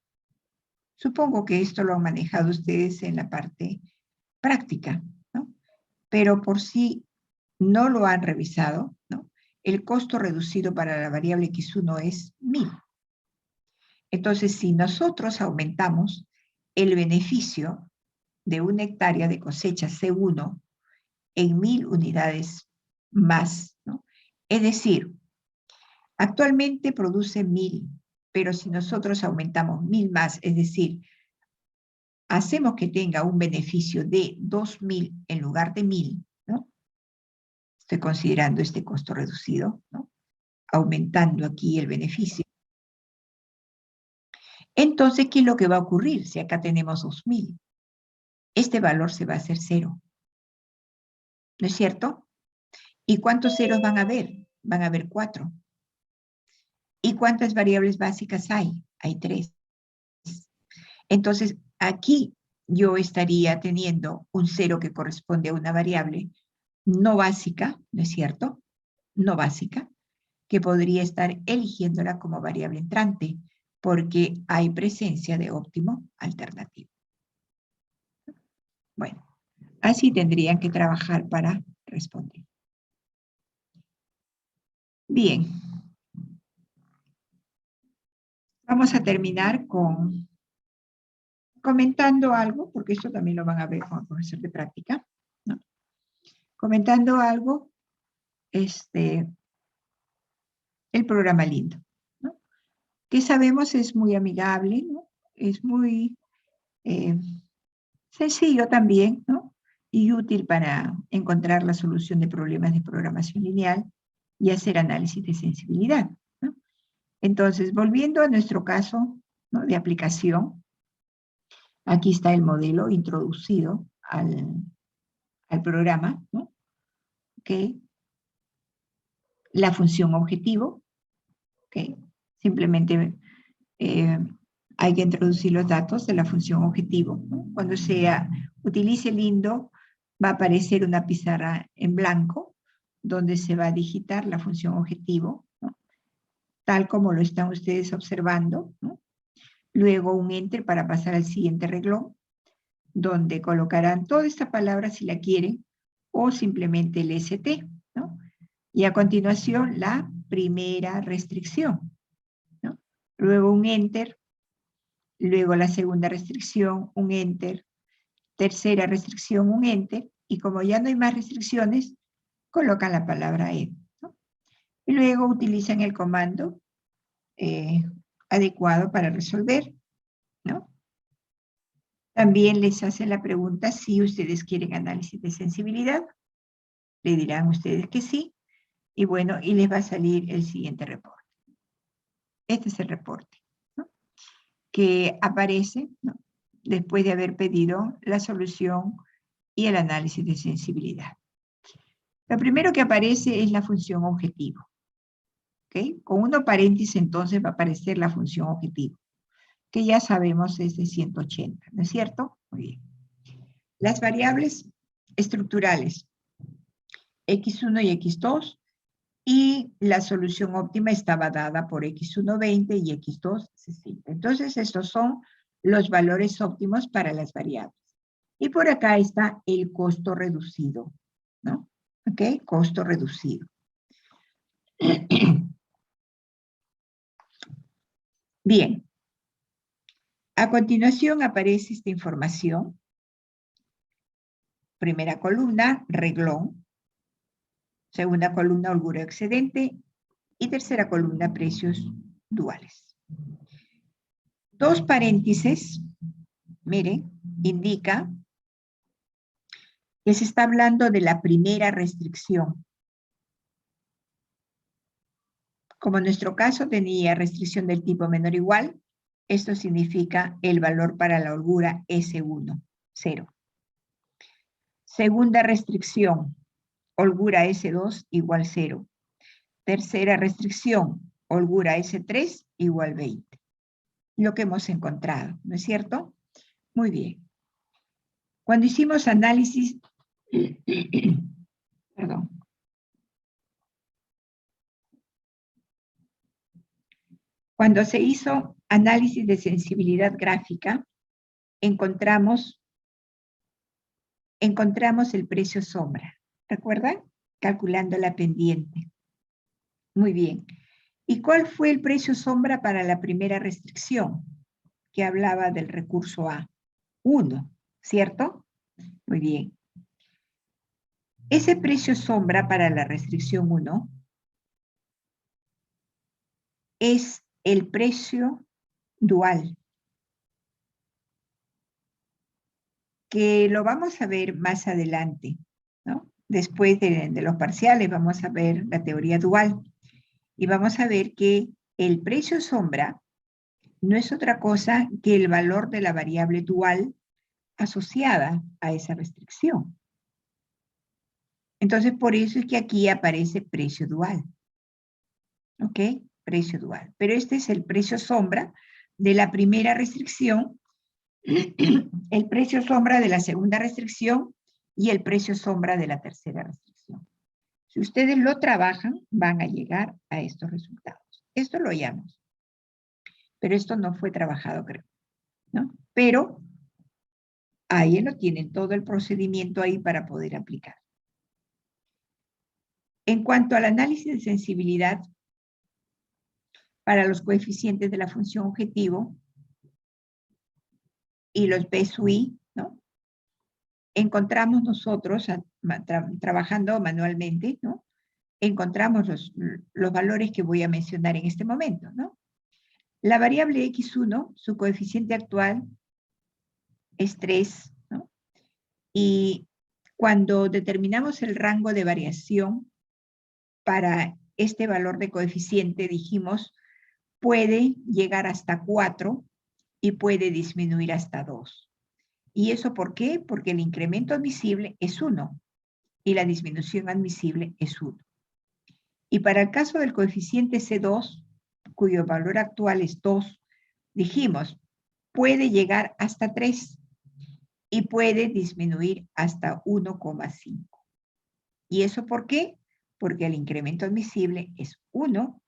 Supongo que esto lo han manejado ustedes en la parte práctica, ¿no? Pero por si no lo han revisado, ¿no?, el costo reducido para la variable X1 es 1000. Entonces, si nosotros aumentamos el beneficio de una hectárea de cosecha C1 en 1000 unidades más, ¿no?, es decir, actualmente produce 1000, pero si nosotros aumentamos 1000 más, es decir, hacemos que tenga un beneficio de 2000 en lugar de 1000, ¿no? Estoy considerando este costo reducido, ¿no?, aumentando aquí el beneficio. Entonces, ¿qué es lo que va a ocurrir si acá tenemos 2000? Este valor se va a hacer 0, ¿no es cierto? ¿Y cuántos ceros van a haber? Van a haber 4. ¿Y cuántas variables básicas hay? Hay 3. Entonces, aquí yo estaría teniendo un 0 que corresponde a una variable no básica, ¿no es cierto? No básica. que podría estar eligiéndola como variable entrante, porque hay presencia de óptimo alternativo. Bueno, así tendrían que trabajar para responder. Bien. Vamos a terminar comentando algo, porque esto también lo van a ver con el profesor de práctica, ¿no? Comentando algo, el programa Lindo, ¿no? Que sabemos es muy amigable, ¿no? Es muy sencillo también, ¿no? Y útil para encontrar la solución de problemas de programación lineal y hacer análisis de sensibilidad, ¿no? Entonces, volviendo a nuestro caso, ¿no?, de aplicación, aquí está el modelo introducido al programa, ¿no? Que la función objetivo, ¿okay? Simplemente hay que introducir los datos de la función objetivo, ¿no? Cuando se utilice Lindo, va a aparecer una pizarra en blanco, donde se va a digitar la función objetivo, ¿no?, tal como lo están ustedes observando, ¿no? Luego un Enter para pasar al siguiente renglón, donde colocarán toda esta palabra si la quieren, o simplemente el ST, ¿no? Y a continuación la primera restricción, ¿no? Luego un Enter, luego la segunda restricción, un Enter, tercera restricción, un Enter, y como ya no hay más restricciones, colocan la palabra END, ¿no? Y luego utilizan el comando adecuado para resolver, ¿no? También les hacen la pregunta si ustedes quieren análisis de sensibilidad. Le dirán ustedes que sí. Y bueno, y les va a salir el siguiente reporte. Este es el reporte, ¿no?, que aparece, ¿no?, después de haber pedido la solución y el análisis de sensibilidad. Lo primero que aparece es la función objetivo. ¿Okay? Con uno paréntesis entonces va a aparecer la función objetivo, que ya sabemos es de 180, ¿no es cierto? Muy bien. Las variables estructurales, x1 y x2, y la solución óptima estaba dada por x1 20 y x2 60. Entonces estos son los valores óptimos para las variables. Y por acá está el costo reducido, ¿no? ¿Ok? Costo reducido. Bien. A continuación aparece esta información. Primera columna, renglón. Segunda columna, holgura excedente. Y tercera columna, precios duales. Dos paréntesis, miren, indica que se está hablando de la primera restricción. Como en nuestro caso tenía restricción del tipo menor o igual, esto significa el valor para la holgura S1, 0. Segunda restricción, holgura S2 igual 0. Tercera restricción, holgura S3 igual 20. Lo que hemos encontrado, ¿no es cierto? Muy bien. Cuando hicimos análisis, perdón. Cuando se hizo análisis de sensibilidad gráfica, encontramos el precio sombra. ¿Recuerdan? Calculando la pendiente. Muy bien. ¿Y cuál fue el precio sombra para la primera restricción? Que hablaba del recurso A. 1, ¿cierto? Muy bien. Ese precio sombra para la restricción 1 es el precio dual, que lo vamos a ver más adelante, ¿no? Después de los parciales vamos a ver la teoría dual y vamos a ver que el precio sombra no es otra cosa que el valor de la variable dual asociada a esa restricción. Entonces, por eso es que aquí aparece precio dual. ¿Ok? Precio dual. Pero este es el precio sombra de la primera restricción, el precio sombra de la segunda restricción y el precio sombra de la tercera restricción. Si ustedes lo trabajan, van a llegar a estos resultados. Esto lo hallamos. Pero esto no fue trabajado, creo, ¿no? Pero ahí lo tienen, todo el procedimiento ahí para poder aplicar. En cuanto al análisis de sensibilidad para los coeficientes de la función objetivo y los BSUI, ¿no? Encontramos nosotros, trabajando manualmente, ¿no? Encontramos los valores que voy a mencionar en este momento, ¿no? La variable X1, su coeficiente actual es 3, ¿no? Y cuando determinamos el rango de variación para este valor de coeficiente, dijimos, puede llegar hasta 4 y puede disminuir hasta 2. ¿Y eso por qué? Porque el incremento admisible es 1 y la disminución admisible es 1. Y para el caso del coeficiente C2, cuyo valor actual es 2, dijimos, puede llegar hasta 3 y puede disminuir hasta 1,5. ¿Y eso por qué? Porque el incremento admisible es 1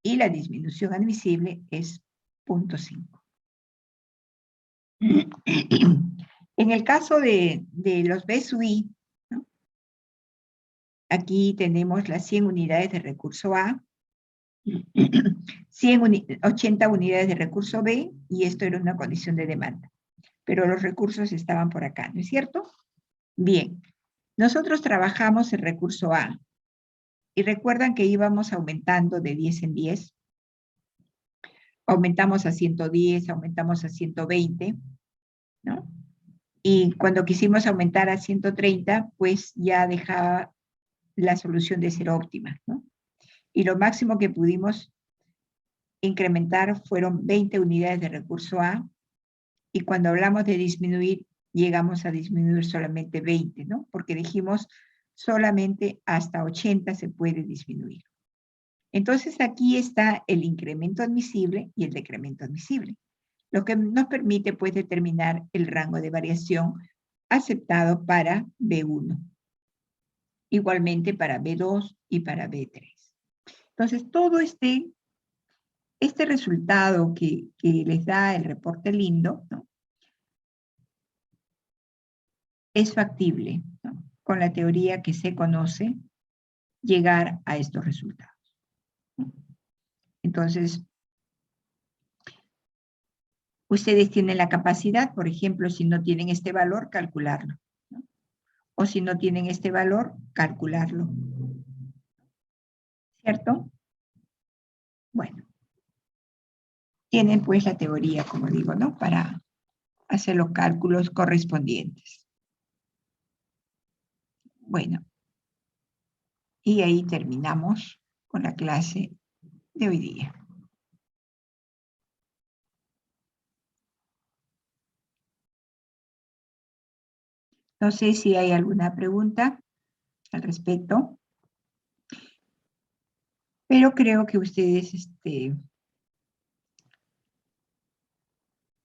y la disminución admisible es 0,5. En el caso de los BSUI, ¿no? Aquí tenemos las 100 unidades de recurso A, 80 unidades de recurso B, y esto era una condición de demanda. Pero los recursos estaban por acá, ¿no es cierto? Bien, nosotros trabajamos el recurso A, y recuerdan que íbamos aumentando de 10 en 10, aumentamos a 110, aumentamos a 120, ¿no? Y cuando quisimos aumentar a 130, pues ya dejaba la solución de ser óptima, ¿no? Y lo máximo que pudimos incrementar fueron 20 unidades de recurso A, y cuando hablamos de disminuir, llegamos a disminuir solamente 20, ¿no? Porque dijimos solamente hasta 80 se puede disminuir. Entonces aquí está el incremento admisible y el decremento admisible, lo que nos permite pues determinar el rango de variación aceptado para B1. Igualmente para B2 y para B3. Entonces todo este resultado que les da el reporte Lindo, ¿no? Es factible, ¿no? Con la teoría que se conoce, llegar a estos resultados. Entonces, ustedes tienen la capacidad, por ejemplo, si no tienen este valor, calcularlo, ¿no? O si no tienen este valor, calcularlo. ¿Cierto? Bueno. Tienen pues la teoría, como digo, ¿no? Para hacer los cálculos correspondientes. Bueno. Y ahí terminamos con la clase de hoy día. No sé si hay alguna pregunta al respecto, pero creo que ustedes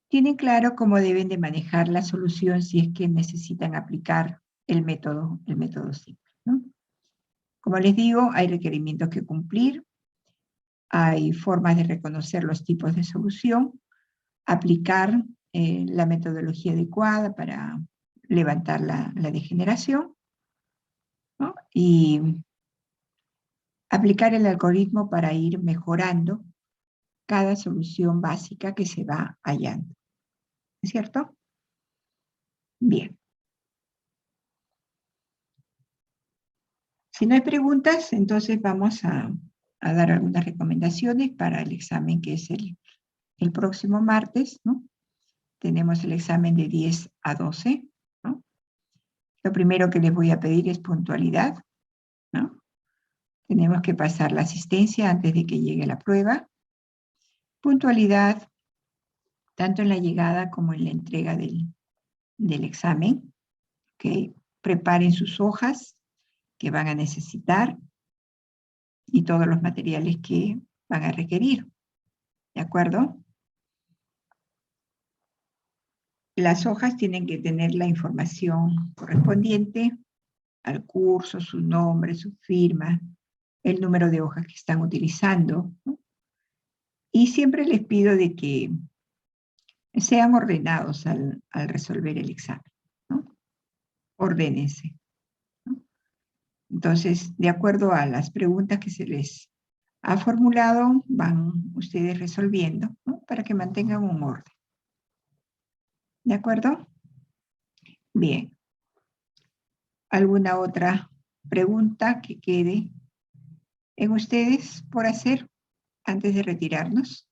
tienen claro cómo deben de manejar la solución si es que necesitan aplicar el método simple, ¿no? Como les digo, hay requerimientos que cumplir, hay formas de reconocer los tipos de solución, aplicar la metodología adecuada para levantar la degeneración, ¿no? Y aplicar el algoritmo para ir mejorando cada solución básica que se va hallando. ¿Es cierto? Bien. Si no hay preguntas, entonces vamos a dar algunas recomendaciones para el examen que es el próximo martes, ¿no? Tenemos el examen de 10 a 12, ¿no? Lo primero que les voy a pedir es puntualidad, ¿no? Tenemos que pasar la asistencia antes de que llegue la prueba. Puntualidad, tanto en la llegada como en la entrega del examen. ¿Okay? Preparen sus hojas que van a necesitar y todos los materiales que van a requerir. ¿De acuerdo? Las hojas tienen que tener la información correspondiente al curso, su nombre, su firma, el número de hojas que están utilizando, ¿no? Y siempre les pido de que sean ordenados al resolver el examen, ¿no? Ordénense, ¿no? Entonces, de acuerdo a las preguntas que se les ha formulado, van ustedes resolviendo, ¿no? Para que mantengan un orden. ¿De acuerdo? Bien. ¿Alguna otra pregunta que quede en ustedes por hacer antes de retirarnos?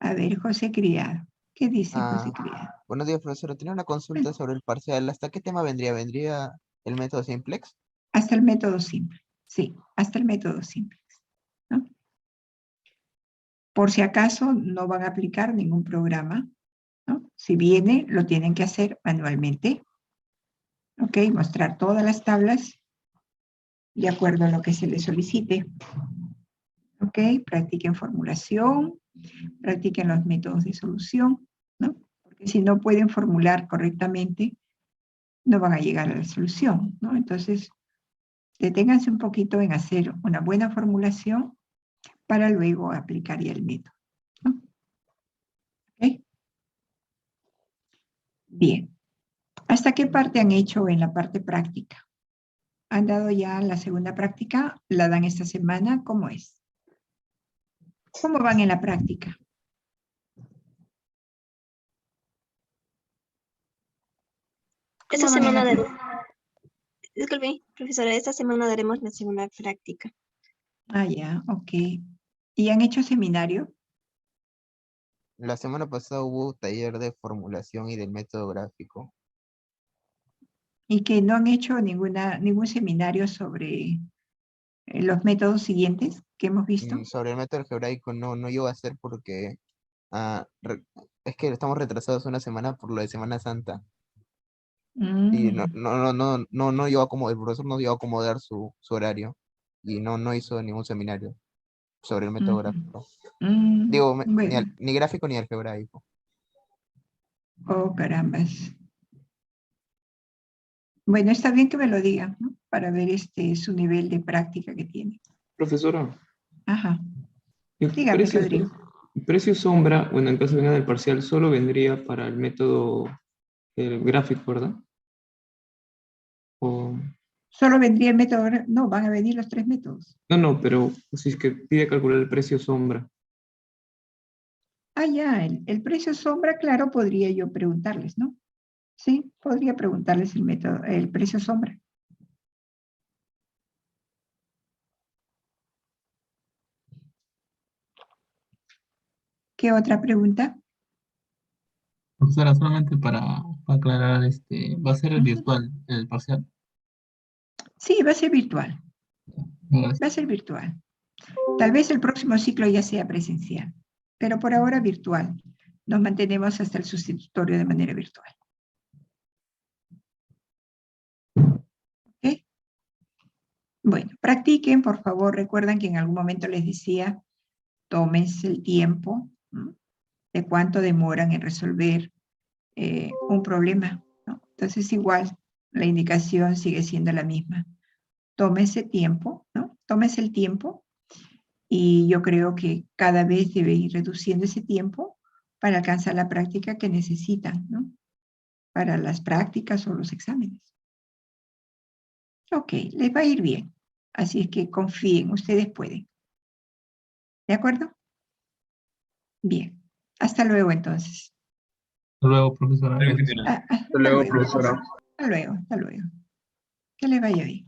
A ver, José Criado. ¿Qué dice José Criado? Buenos días, profesora. Tenía una consulta sobre el parcial. ¿Hasta qué tema vendría? ¿Vendría el método simplex? Hasta el método simple. Sí, hasta el método simple, ¿no? Por si acaso no van a aplicar ningún programa, ¿no? Si viene, lo tienen que hacer manualmente. ¿Ok? Mostrar todas las tablas de acuerdo a lo que se les solicite. ¿Ok? Practiquen formulación, practiquen los métodos de solución, ¿no? Porque si no pueden formular correctamente, no van a llegar a la solución, ¿no? Entonces, deténganse un poquito en hacer una buena formulación para luego aplicar ya el método, ¿no? ¿Ok? Bien. ¿Hasta qué parte han hecho en la parte práctica? ¿Han dado ya la segunda práctica? ¿La dan esta semana? ¿Cómo es? ¿Cómo van en la práctica? Esta ¿Cómo van en la semana práctica? disculpe, profesora, esta semana daremos la segunda práctica. Ah, ya, ok. ¿Y han hecho seminario? La semana pasada hubo taller de formulación y del método gráfico. ¿Y que no han hecho ningún seminario sobre los métodos siguientes que hemos visto? Sobre el método algebraico no iba a hacer porque es que estamos retrasados una semana por lo de Semana Santa. Y Mm, no iba como, el profesor no iba a acomodar su horario. Y no hizo ningún seminario sobre el método gráfico. Digo, bueno, ni gráfico ni algebraico. oh carambas. Bueno, está bien que me lo digan, ¿no? Para ver su nivel de práctica que tiene. Profesora, Ajá. el Dígame, Rodrigo. precio sombra, bueno, en caso de venga del parcial, solo vendría para el método gráfico, ¿verdad? O, Solo vendría el método, no, van a venir los 3 métodos. no, pero si es que pide calcular el precio sombra. Ah, ya, el precio sombra, claro, podría yo preguntarles, ¿no? Sí, podría preguntarles el método, el precio sombra. ¿Qué otra pregunta? Profesora, solamente para aclarar, va a ser el Ujú. virtual, el parcial. Sí, va a ser virtual, Gracias. va a ser virtual. Tal vez el próximo ciclo ya sea presencial, pero por ahora virtual. Nos mantenemos hasta el sustitutorio de manera virtual. ¿Ok? Bueno, practiquen, por favor. Recuerden que en algún momento les decía, tómense el tiempo, ¿no? De cuánto demoran en resolver un problema, ¿no? Entonces igual, la indicación sigue siendo la misma. Tómense tiempo, ¿no? Tómense el tiempo y yo creo que cada vez debe ir reduciendo ese tiempo para alcanzar la práctica que necesitan, ¿no? Para las prácticas o los exámenes. Ok, les va a ir bien. Así es que confíen, ustedes pueden. ¿De acuerdo? Bien. Hasta luego entonces. Hasta luego, profesora. Gracias. Hasta Hasta luego, luego. profesora. Hasta luego, hasta luego. Que les vaya bien.